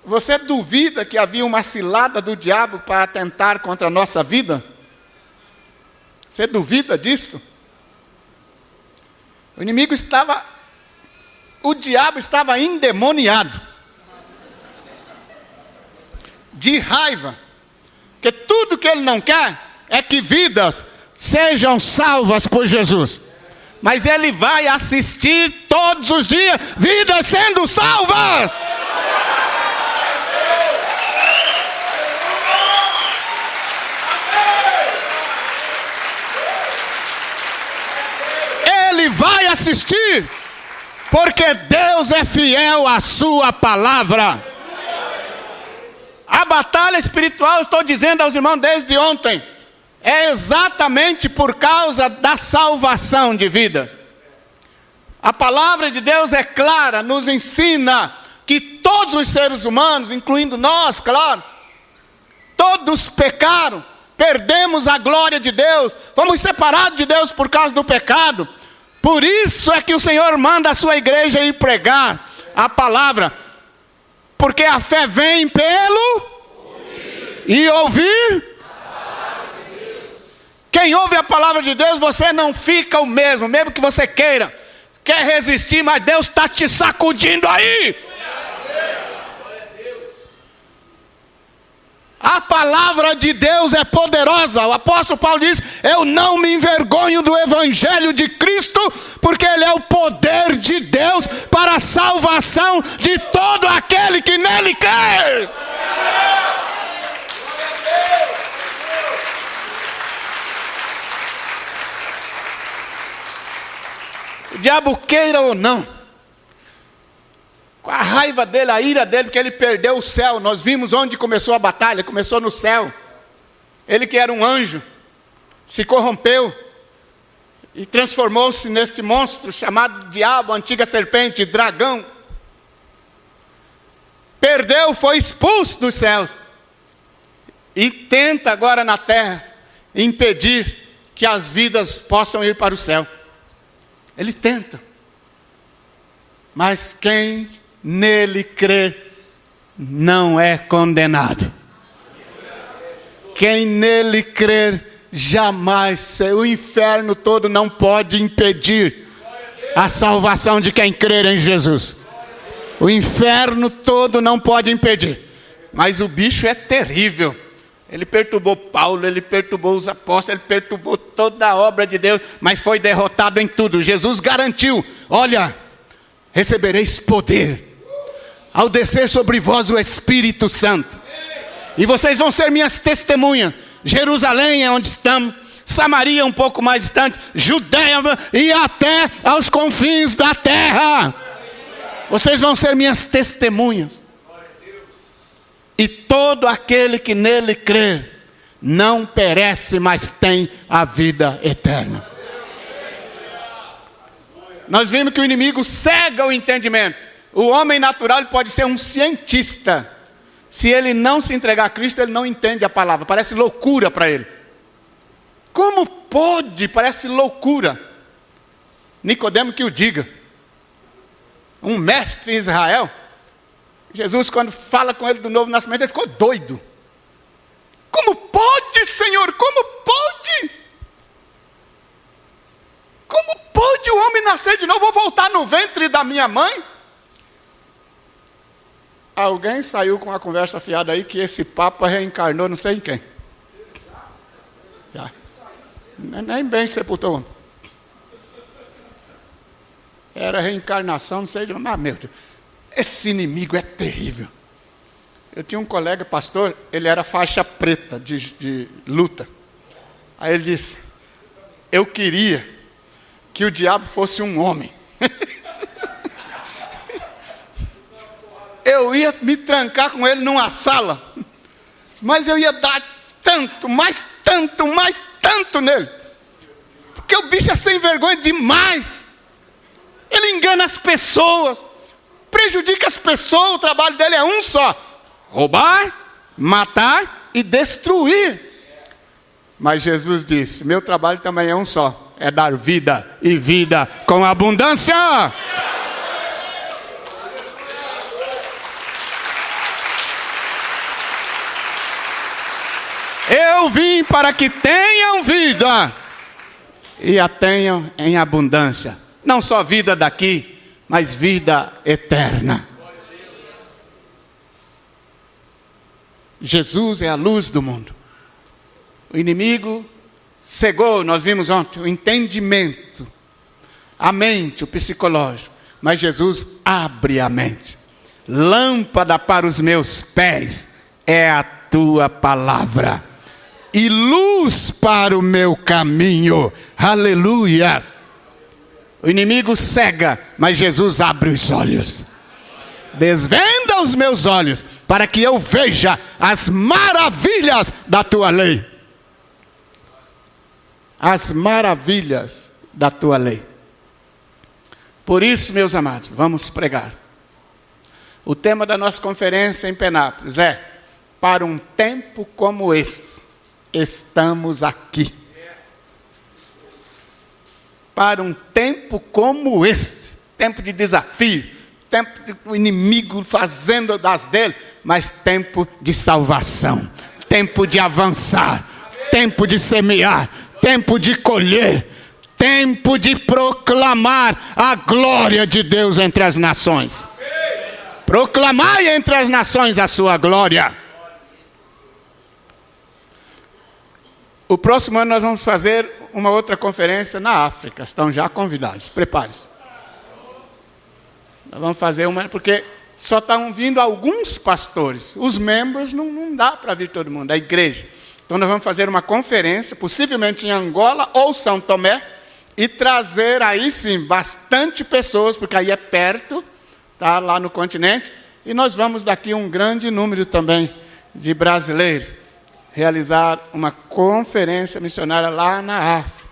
Você duvida que havia uma cilada do diabo para atentar contra a nossa vida? Você duvida disto? O diabo estava endemoniado. De raiva. Porque tudo que ele não quer é que vidas sejam salvas por Jesus. Mas ele vai assistir todos os dias vidas sendo salvas. Ele vai assistir, porque Deus é fiel à sua palavra. A batalha espiritual, estou dizendo aos irmãos desde ontem, é exatamente por causa da salvação de vidas. A palavra de Deus é clara, nos ensina que todos os seres humanos, incluindo nós, claro, todos pecaram, perdemos a glória de Deus, fomos separados de Deus por causa do pecado. Por isso é que o Senhor manda a sua igreja ir pregar a palavra, porque a fé vem pelo e ouvir. Quem ouve a palavra de Deus, você não fica o mesmo que você quer resistir, mas Deus está te sacudindo aí. A palavra de Deus é poderosa. O apóstolo Paulo diz: eu não me envergonho do evangelho de Cristo, porque ele é o poder de Deus para a salvação de todo aquele que nele crê. O diabo queira ou não, com a raiva dele, a ira dele, porque ele perdeu o céu. Nós vimos onde começou a batalha, começou no céu. Ele que era um anjo, se corrompeu e transformou-se neste monstro chamado diabo, antiga serpente, dragão. Perdeu, foi expulso dos céus. E tenta agora na terra impedir que as vidas possam ir para o céu. Ele tenta. Mas quem nele crer não é condenado. Quem nele crer jamais, o inferno todo não pode impedir a salvação de quem crer em Jesus. O inferno todo não pode impedir. Mas o bicho é terrível. Ele perturbou Paulo, ele perturbou os apóstolos, ele perturbou toda a obra de Deus, mas foi derrotado em tudo. Jesus garantiu: olha, recebereis poder ao descer sobre vós o Espírito Santo, e vocês vão ser minhas testemunhas. Jerusalém é onde estamos, Samaria um pouco mais distante, Judeia e até aos confins da terra. Vocês vão ser minhas testemunhas. E todo aquele que nele crer não perece, mas tem a vida eterna. Nós vimos que o inimigo cega o entendimento. O homem natural ele pode ser um cientista. Se ele não se entregar a Cristo, ele não entende a palavra. Parece loucura para ele. Como pode? Parece loucura. Nicodemo que o diga. Um mestre em Israel. Jesus, quando fala com ele do novo nascimento, ele ficou doido. Como pode? nascer de novo, vou voltar no ventre da minha mãe? Alguém saiu com uma conversa fiada aí que esse Papa reencarnou não sei em quem. Já. Nem bem sepultou. Era reencarnação, não sei de... Mas, meu Deus, esse inimigo é terrível. Eu tinha um colega pastor, ele era faixa preta de luta. Aí ele disse, eu queria que o diabo fosse um homem. Eu ia me trancar com ele numa sala, mas eu ia dar tanto, mais tanto, mais tanto nele. Porque o bicho é sem vergonha demais. Ele engana as pessoas, prejudica as pessoas, o trabalho dele é um só: roubar, matar e destruir. Mas Jesus disse, meu trabalho também é um só, é dar vida e vida com abundância. Eu vim para que tenham vida e a tenham em abundância. Não só vida daqui, mas vida eterna. Jesus é a luz do mundo. O inimigo cegou, nós vimos ontem, o entendimento, a mente, o psicológico. Mas Jesus abre a mente. Lâmpada para os meus pés é a tua palavra e luz para o meu caminho. Aleluia! O inimigo cega, mas Jesus abre os olhos. Desvenda os meus olhos, para que eu veja as maravilhas da tua lei. As maravilhas da tua lei. Por isso, meus amados, vamos pregar. O tema da nossa conferência em Penápolis é: para um tempo como este, estamos aqui. Para um tempo como este, tempo de desafio, tempo do inimigo fazendo das dele, mas tempo de salvação, tempo de avançar, tempo de semear, tempo de colher, tempo de proclamar a glória de Deus entre as nações. Proclamai entre as nações a sua glória. O próximo ano nós vamos fazer uma outra conferência na África. Estão já convidados. Prepare-se. Nós vamos fazer uma, porque só estão vindo alguns pastores. Os membros não dá para vir todo mundo, a igreja. Então nós vamos fazer uma conferência, possivelmente em Angola ou São Tomé, e trazer aí sim bastante pessoas, porque aí é perto, tá, lá no continente. E nós vamos daqui um grande número também de brasileiros realizar uma conferência missionária lá na África,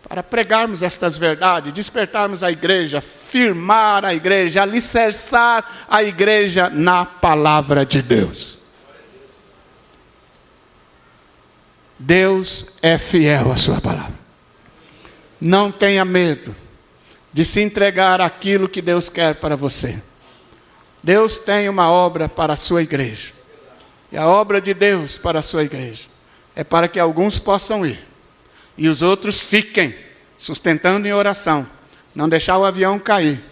para pregarmos estas verdades, despertarmos a igreja, firmar a igreja, alicerçar a igreja na palavra de Deus. Deus é fiel à sua palavra. Não tenha medo de se entregar àquilo que Deus quer para você. Deus tem uma obra para a sua igreja. E a obra de Deus para a sua igreja é para que alguns possam ir e os outros fiquem sustentando em oração. Não deixar o avião cair,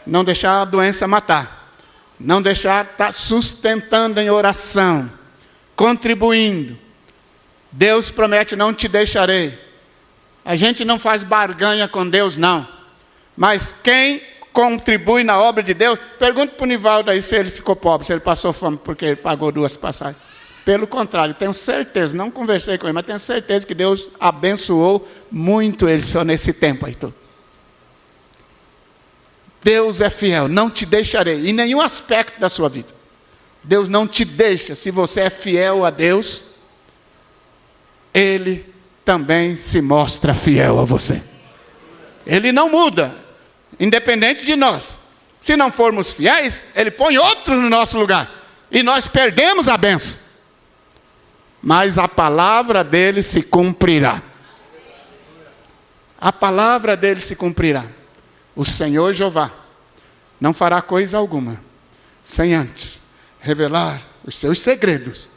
não deixar a doença matar, não deixar estar sustentando em oração, contribuindo. Deus promete: não te deixarei. A gente não faz barganha com Deus, não. Mas quem contribui na obra de Deus, pergunta para o Nivaldo aí se ele ficou pobre, se ele passou fome porque ele pagou 2 passagens. Pelo contrário, tenho certeza, não conversei com ele, mas tenho certeza que Deus abençoou muito ele só nesse tempo aí todo. Deus é fiel, não te deixarei em nenhum aspecto da sua vida. Deus não te deixa. Se você é fiel a Deus, Ele também se mostra fiel a você. Ele não muda. Independente de nós. Se não formos fiéis, Ele põe outros no nosso lugar. E nós perdemos a bênção. Mas a palavra dele se cumprirá. A palavra dele se cumprirá. O Senhor Jeová não fará coisa alguma sem antes revelar os seus segredos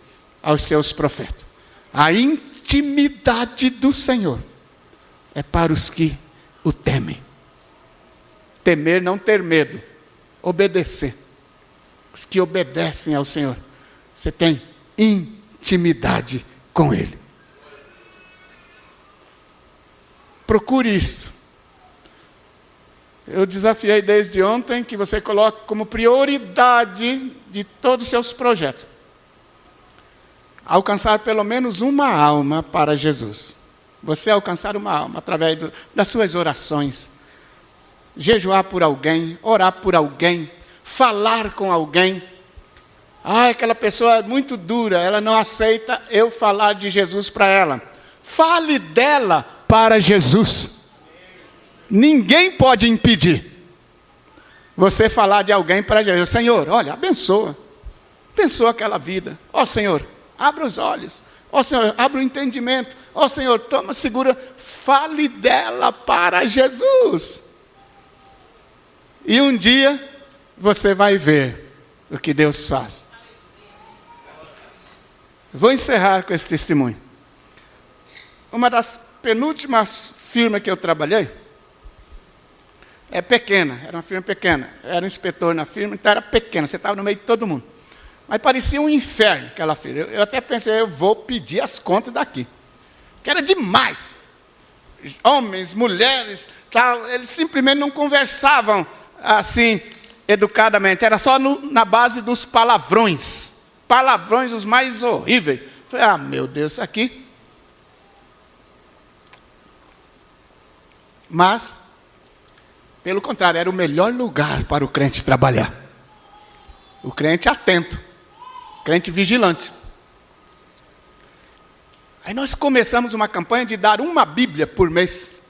aos seus profetas. A intimidade do Senhor é para os que o temem. temer, não ter medo. Obedecer. Os que obedecem ao Senhor, você tem intimidade com Ele. Procure isso. Eu desafiei desde ontem que você coloque como prioridade de todos os seus projetos alcançar pelo menos uma alma para Jesus. Você alcançar uma alma através das suas orações. Jejuar por alguém, orar por alguém, falar com alguém. Aquela pessoa é muito dura, ela não aceita eu falar de Jesus para ela. Fale dela para Jesus. Ninguém pode impedir você falar de alguém para Jesus. Senhor, olha, abençoa aquela vida. Ó Senhor, abra os olhos. Ó Senhor, abra o entendimento. Ó Senhor, toma, segura. Fale dela para Jesus. E um dia você vai ver o que Deus faz. Vou encerrar com esse testemunho. Uma das penúltimas firmas que eu trabalhei é pequena, era uma firma pequena. Eu era um inspetor na firma, então era pequena, você estava no meio de todo mundo. Mas parecia um inferno aquela firma. Eu até pensei, eu vou pedir as contas daqui. Que era demais. Homens, mulheres, tal, eles simplesmente não conversavam assim, educadamente. Era só na base dos palavrões. Palavrões os mais horríveis. Falei, meu Deus, isso aqui. Mas, pelo contrário, era o melhor lugar para o crente trabalhar. O crente atento. O crente vigilante. Aí nós começamos uma campanha de dar uma Bíblia por mês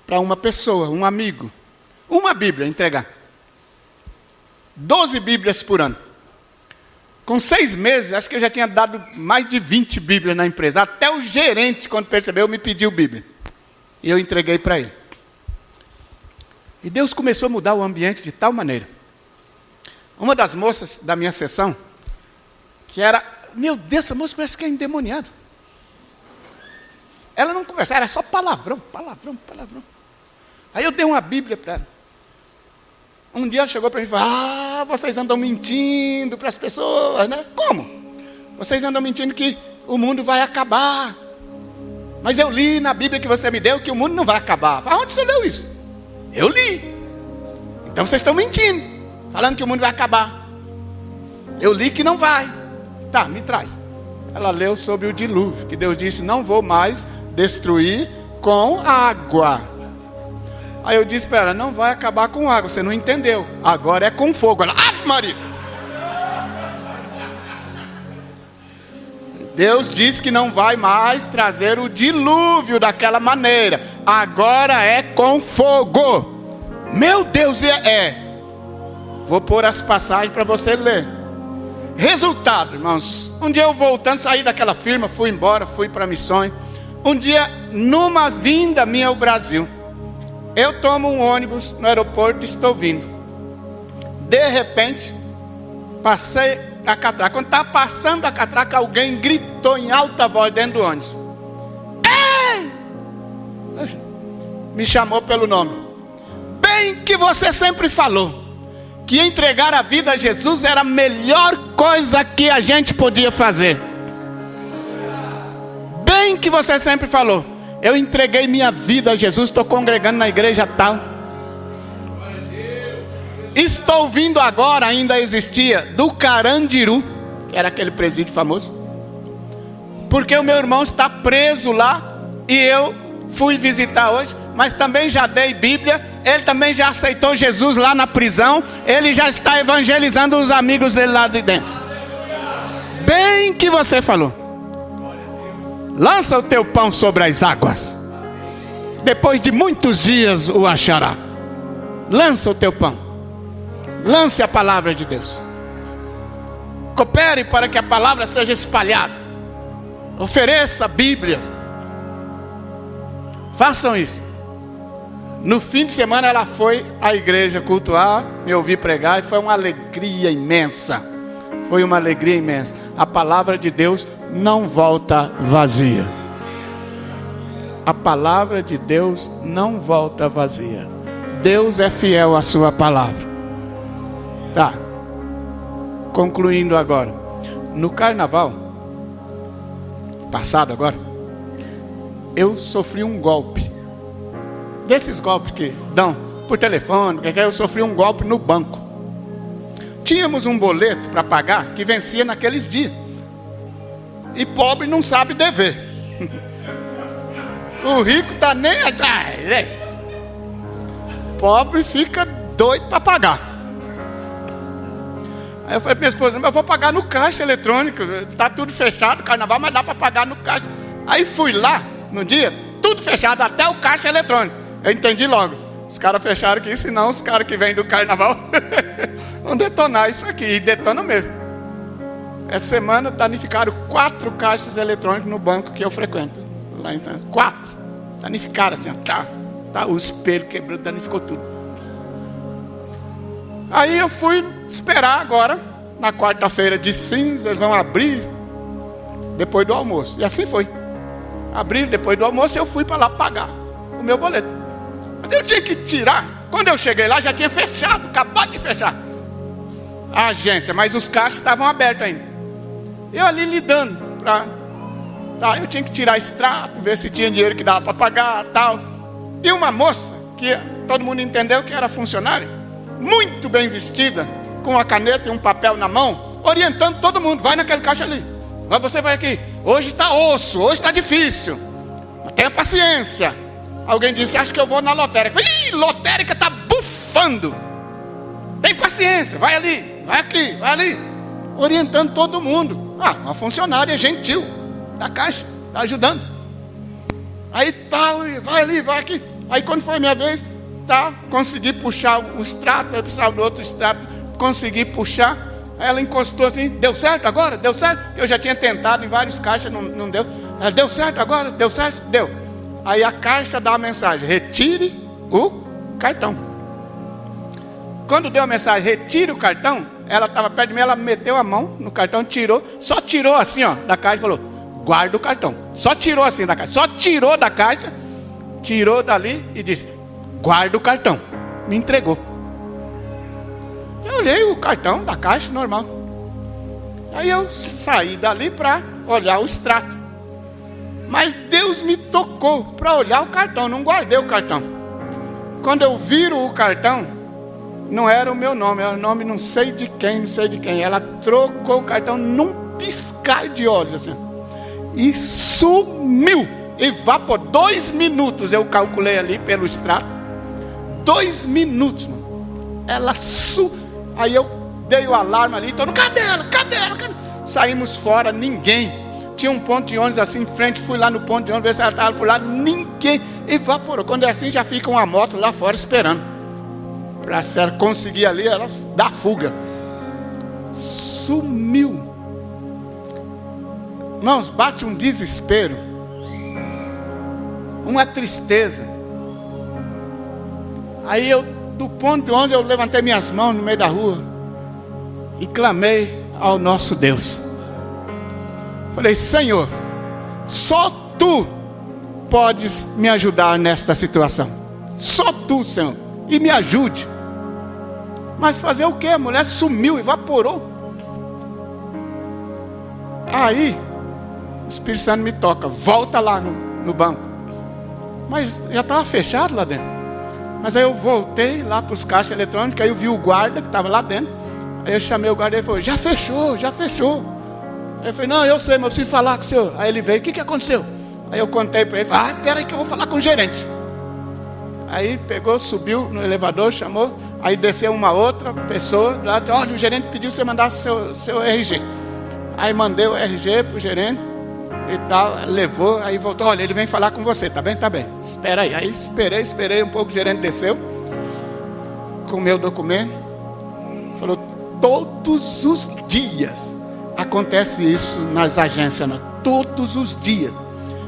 para uma pessoa, um amigo. Uma Bíblia entregar. 12 Bíblias por ano. Com 6 meses, acho que eu já tinha dado mais de 20 Bíblias na empresa. Até o gerente, quando percebeu, me pediu Bíblia. E eu entreguei para ele. E Deus começou a mudar o ambiente de tal maneira. Uma das moças da minha sessão, que era, meu Deus, essa moça parece que é endemoniada. Ela não conversava, era só palavrão. Aí eu dei uma Bíblia para ela. Um dia ela chegou para mim e falou, vocês andam mentindo para as pessoas, né? Como? Vocês andam mentindo que o mundo vai acabar. Mas eu li na Bíblia que você me deu que o mundo não vai acabar. Aonde você leu isso? Eu li. Então vocês estão mentindo, falando que o mundo vai acabar. Eu li que não vai. Tá, me traz. Ela leu sobre o dilúvio, que Deus disse, não vou mais destruir com água. Aí eu disse para ela, não vai acabar com água, você não entendeu. Agora é com fogo. Ela, Maria! Deus disse que não vai mais trazer o dilúvio daquela maneira. Agora é com fogo. Meu Deus, Vou pôr as passagens para você ler. Resultado, irmãos. Um dia eu voltando, saí daquela firma, fui embora, fui para missões. Um dia, numa vinda minha ao Brasil, eu tomo um ônibus no aeroporto e estou vindo. De repente, passei a catraca. Quando estava passando a catraca, alguém gritou em alta voz dentro do ônibus. Ei! Me chamou pelo nome. Bem que você sempre falou que entregar a vida a Jesus era a melhor coisa que a gente podia fazer. Bem que você sempre falou. Eu entreguei minha vida a Jesus, estou congregando na igreja tal. Estou vindo agora, ainda existia, do Carandiru, que era aquele presídio famoso. Porque o meu irmão está preso lá, e eu fui visitar hoje, mas também já dei Bíblia, ele também já aceitou Jesus lá na prisão, ele já está evangelizando os amigos dele lá de dentro. Bem que você falou. Lança o teu pão sobre as águas. Depois de muitos dias o achará. Lança o teu pão. Lance a palavra de Deus. Coopere para que a palavra seja espalhada. Ofereça a Bíblia. Façam isso. No fim de semana ela foi à igreja cultuar, me ouvi pregar e foi uma alegria imensa. Foi uma alegria imensa. A palavra de Deus não volta vazia. A palavra de Deus não volta vazia. Deus é fiel à sua palavra. Tá. Concluindo agora. No carnaval passado agora, eu sofri um golpe. Desses golpes que dão por telefone, eu sofri um golpe no banco. Tínhamos um boleto para pagar que vencia naqueles dias. E pobre não sabe dever. O rico tá nem atrás. Pobre fica doido para pagar. Aí eu falei para minha esposa, eu vou pagar no caixa eletrônico. Tá tudo fechado, carnaval, mas dá para pagar no caixa. Aí fui lá, no dia, tudo fechado, até o caixa eletrônico. Eu entendi logo. Os caras fecharam aqui, senão os caras que vêm do carnaval vão detonar isso aqui. E detonam mesmo. Essa semana danificaram 4 caixas eletrônicos no banco que eu frequento. Lá então, 4. Danificaram assim, ó. Tá, o espelho quebrou, danificou tudo. Aí eu fui esperar agora, na quarta-feira de cinzas, eles vão abrir depois do almoço. E assim foi. Abriram depois do almoço e eu fui para lá pagar o meu boleto. Mas eu tinha que tirar. Quando eu cheguei lá, já tinha fechado, acabado de fechar a agência, mas os caixas estavam abertos ainda. Eu ali lidando eu tinha que tirar extrato, ver se tinha dinheiro que dava para pagar, tal. E uma moça, que todo mundo entendeu que era funcionária, muito bem vestida, com uma caneta e um papel na mão, orientando todo mundo, vai naquele caixa ali, você vai aqui, hoje está osso, hoje está difícil, tenha paciência. Alguém disse, acho que eu vou na lotérica. Eu falei, lotérica está bufando, tem paciência, vai ali, vai aqui, vai ali, orientando todo mundo. Uma funcionária gentil da caixa, está ajudando. Aí vai ali, vai aqui. Aí quando foi a minha vez, consegui puxar o extrato, eu precisava do outro extrato, consegui puxar. Aí ela encostou assim, deu certo agora? Deu certo? Eu já tinha tentado em vários caixas, não deu. Ela, deu certo agora? Deu certo? Deu. Aí a caixa dá a mensagem, retire o cartão. Quando deu a mensagem, retire o cartão, ela estava perto de mim, ela meteu a mão no cartão, só tirou assim, ó, da caixa e falou, guarda o cartão. Só tirou assim da caixa, só tirou da caixa, tirou dali e disse, guarda o cartão. Me entregou. Eu olhei o cartão da caixa, normal. Aí eu saí dali para olhar o extrato. Mas Deus me tocou para olhar o cartão, não guardei o cartão. Quando eu viro o cartão, não era o meu nome, era o nome não sei de quem. Ela trocou o cartão num piscar de olhos assim, e sumiu, evaporou. 2 minutos eu calculei ali pelo extrato, 2 minutos, mano. Ela aí eu dei o alarme ali, todo mundo, cadê ela? Saímos fora, ninguém. Tinha um ponto de ônibus assim em frente, fui lá no ponto de ônibus, ver se ela estava por lá, ninguém. Evaporou. Quando é assim, já fica uma moto lá fora esperando para se ela conseguir ali, ela dá fuga. Sumiu. Irmãos, bate um desespero, uma tristeza. Aí eu, do ponto de ônibus, eu levantei minhas mãos no meio da rua e clamei ao nosso Deus. Falei, Senhor, só Tu podes me ajudar nesta situação. Só Tu, Senhor, e me ajude. Mas fazer o que? A mulher sumiu, evaporou. Aí o Espírito Santo me toca, volta lá no banco. Mas já estava fechado lá dentro. Mas aí eu voltei lá para os caixas eletrônicos. Aí eu vi o guarda que estava lá dentro. Aí eu chamei o guarda e ele falou, já fechou. Aí eu falei, não, eu sei, mas eu preciso falar com o senhor. Aí ele veio, o que aconteceu? Aí eu contei para ele, espera aí que eu vou falar com o gerente. Aí pegou, subiu no elevador, chamou. Aí desceu uma outra pessoa lá, disse, olha, o gerente pediu você mandar seu RG. Aí mandei o RG para o gerente e tal, levou, aí voltou, olha, ele vem falar com você, tá bem? Tá bem, espera aí. Aí esperei um pouco, o gerente desceu com o meu documento, falou, todos os dias acontece isso nas agências, não? Todos os dias.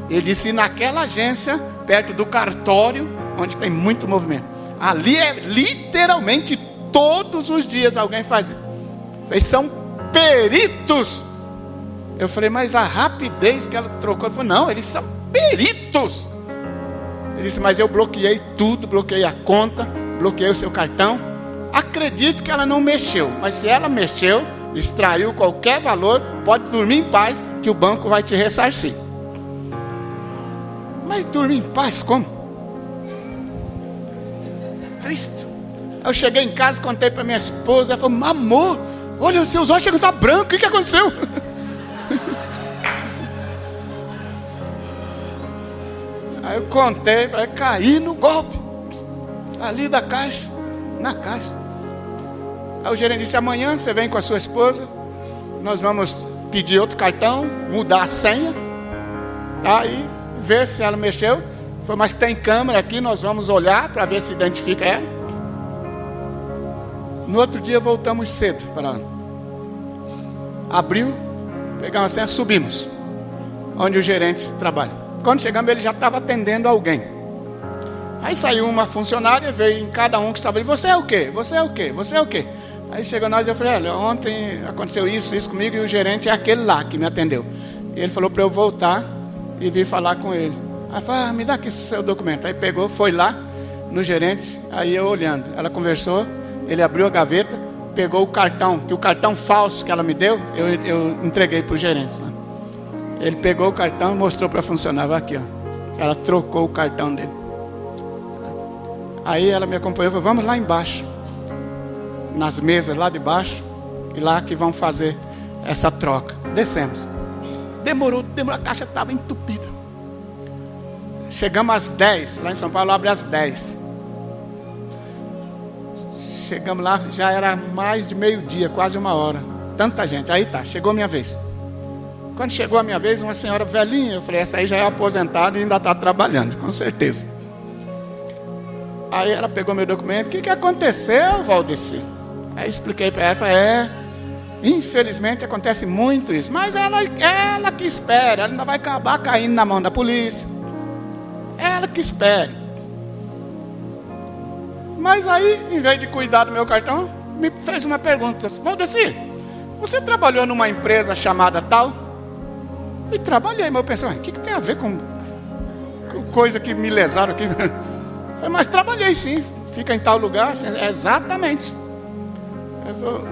Ele disse, naquela agência, perto do cartório, onde tem muito movimento, ali é literalmente todos os dias alguém faz isso. Eles são peritos. Eu falei, mas a rapidez que ela trocou, ele falou, não, eles são peritos. Ele disse, mas eu bloqueei tudo, bloqueei a conta, bloqueei o seu cartão. Acredito que ela não mexeu, mas se ela mexeu, extraiu qualquer valor, pode dormir em paz, que o banco vai te ressarcir. Mas dormir em paz como? Triste. Eu cheguei em casa, contei para minha esposa, ela falou: amor, olha, os seus olhos chegam a estar brancos, o que aconteceu? Aí eu contei, para cair no golpe, ali da caixa, na caixa. Aí o gerente disse: amanhã você vem com a sua esposa, nós vamos pedir outro cartão, mudar a senha, tá? E ver se ela mexeu. Falei: mas tem câmera aqui, nós vamos olhar para ver se identifica ela. No outro dia voltamos cedo para lá. Abriu, pegamos a senha, subimos onde o gerente trabalha. Quando chegamos, ele já estava atendendo alguém. Aí saiu uma funcionária, veio em cada um que estava ali: você é o quê? Você é o quê? Você é o quê? Aí chegou nós e eu falei: olha, ontem aconteceu isso comigo, e o gerente é aquele lá que me atendeu. E ele falou para eu voltar e vir falar com ele. Aí falou: me dá aqui seu documento. Aí pegou, foi lá no gerente, aí eu olhando. Ela conversou, ele abriu a gaveta, pegou o cartão, que o cartão falso que ela me deu, eu entreguei para o gerente, né? Ele pegou o cartão e mostrou para a funcionária: aqui, ó. Ela trocou o cartão dele. Aí ela me acompanhou e falou: vamos lá embaixo, nas mesas lá de baixo, e lá que vão fazer essa troca. Descemos. Demorou, a caixa estava entupida. Chegamos às 10, lá em São Paulo abre às 10. Chegamos lá, já era mais de meio-dia, quase 1h. Tanta gente. Aí tá, chegou a minha vez. Quando chegou a minha vez, uma senhora velhinha, eu falei: essa aí já é aposentada e ainda está trabalhando, com certeza. Aí ela pegou meu documento: o que aconteceu, Valdeci? Aí expliquei para ela, falei: infelizmente acontece muito isso, mas ela que espera, ela ainda vai acabar caindo na mão da polícia. Ela que espere. Mas aí, em vez de cuidar do meu cartão, me fez uma pergunta: Valdeci, você trabalhou numa empresa chamada tal? E trabalhei, mas eu pensei: o que tem a ver com coisa que me lesaram aqui? Falei: mas trabalhei sim, fica em tal lugar. Assim, exatamente. Eu falei: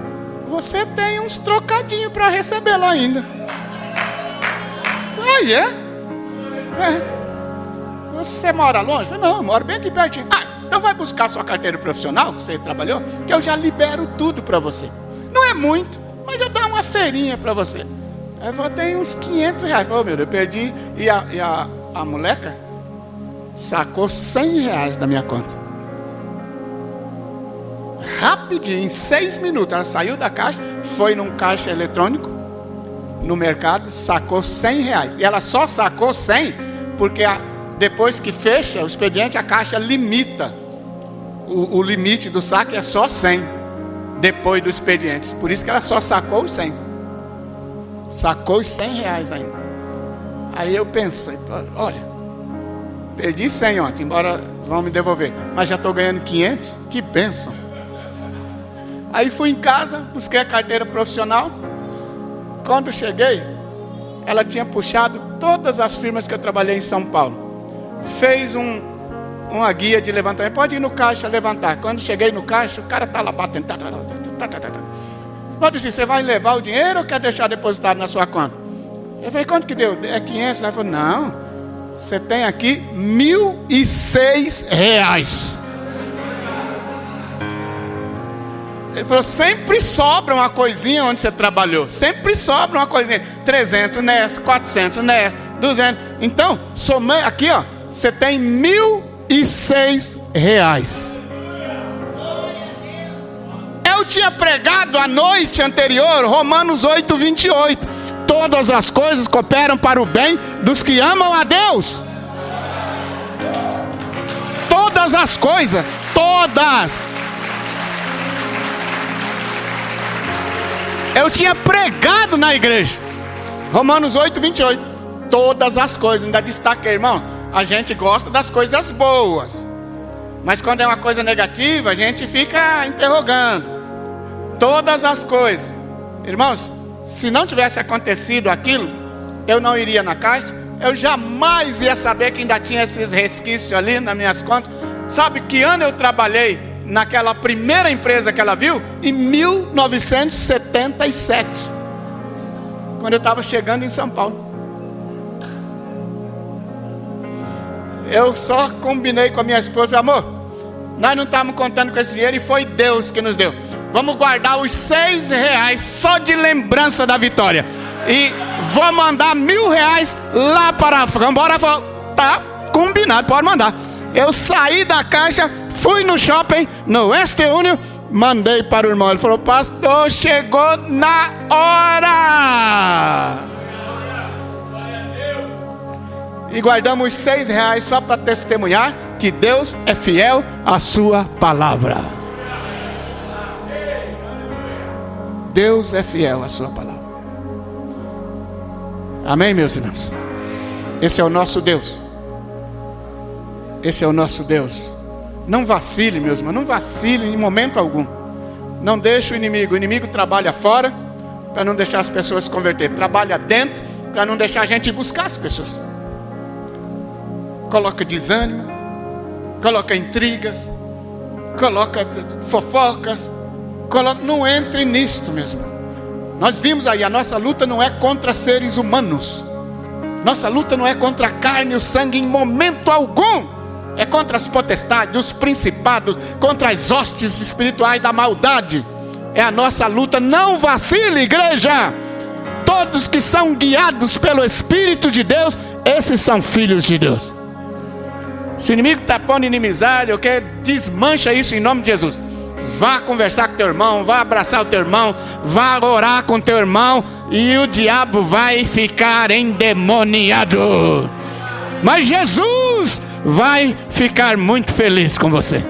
você tem uns trocadinhos para receber lá ainda. Aí é? Você mora longe? Eu falei: não, eu moro bem aqui pertinho. Então vai buscar sua carteira profissional, que você trabalhou, que eu já libero tudo para você. Não é muito, mas eu dou uma feirinha para você. Aí eu falei: tem uns R$500. Eu falei: meu Deus, eu perdi. E a moleca sacou R$100 da minha conta. Rapidinho, em 6 minutos, ela saiu da caixa, foi num caixa eletrônico, no mercado, sacou R$100. E ela só sacou 100, porque depois que fecha o expediente, a caixa limita. O limite do saque é só 100, depois do expediente. Por isso que ela só sacou os 100. Sacou os R$100 ainda. Aí eu pensei: olha, perdi 100 ontem, embora vão me devolver, mas já estou ganhando 500, que bênção. Aí fui em casa, busquei a carteira profissional. Quando cheguei, ela tinha puxado todas as firmas que eu trabalhei em São Paulo. Fez uma guia de levantamento: pode ir no caixa levantar. Quando cheguei no caixa, o cara está lá batendo. Pode dizer: você vai levar o dinheiro ou quer deixar depositado na sua conta? Eu falei: quanto que deu? É 500. Ela falou: não, você tem aqui R$1.006. Ele falou: sempre sobra uma coisinha onde você trabalhou. Sempre sobra uma coisinha. 300 nessa, 400 nessa, 200. Então, somando aqui, ó, você tem R$1.006. Eu tinha pregado a noite anterior Romanos 8:28. Todas as coisas cooperam para o bem dos que amam a Deus. Todas as coisas, todas. Eu tinha pregado na igreja Romanos 8:28. Todas as coisas. Ainda destaquei, irmãos, a gente gosta das coisas boas, mas quando é uma coisa negativa, a gente fica interrogando. Todas as coisas. Irmãos, se não tivesse acontecido aquilo, eu não iria na caixa. Eu jamais ia saber que ainda tinha esses resquícios ali nas minhas contas. Sabe que ano eu trabalhei naquela primeira empresa que ela viu em 1977, quando eu estava chegando em São Paulo. Eu só combinei com a minha esposa, amor, nós não estávamos contando com esse dinheiro e foi Deus que nos deu. Vamos guardar os R$6 só de lembrança da vitória. E vou mandar R$1.000 lá para a África. Embora, tá combinado, pode mandar. Eu saí da caixa, fui no shopping, no Western Union, mandei para o irmão. Ele falou, pastor, chegou na hora. E guardamos os R$6 só para testemunhar que Deus é fiel à sua palavra. Deus é fiel à sua palavra. Amém, meus irmãos? Esse é o nosso Deus. Esse é o nosso Deus. Não vacile, meus irmãos, não vacile em momento algum. Não deixe o inimigo trabalha fora para não deixar as pessoas se converter. Trabalha dentro para não deixar a gente buscar as pessoas. Coloca desânimo, coloca intrigas, coloca fofocas, não entre nisto mesmo. Nós vimos aí, a nossa luta não é contra seres humanos. Nossa luta não é contra a carne e o sangue em momento algum. É contra as potestades, os principados, contra as hostes espirituais da maldade. É a nossa luta. Não vacile, igreja. Todos que são guiados pelo Espírito de Deus, esses são filhos de Deus. Se o inimigo está pondo inimizade, desmancha isso em nome de Jesus. Vá conversar com teu irmão, vá abraçar o teu irmão, vá orar com teu irmão, e o diabo vai ficar endemoniado. Mas Jesus vai ficar muito feliz com você.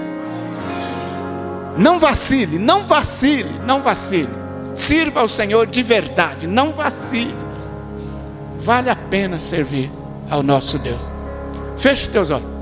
Não vacile, não vacile, não vacile. Sirva ao Senhor de verdade, não vacile. Vale a pena servir ao nosso Deus. Feche teus olhos.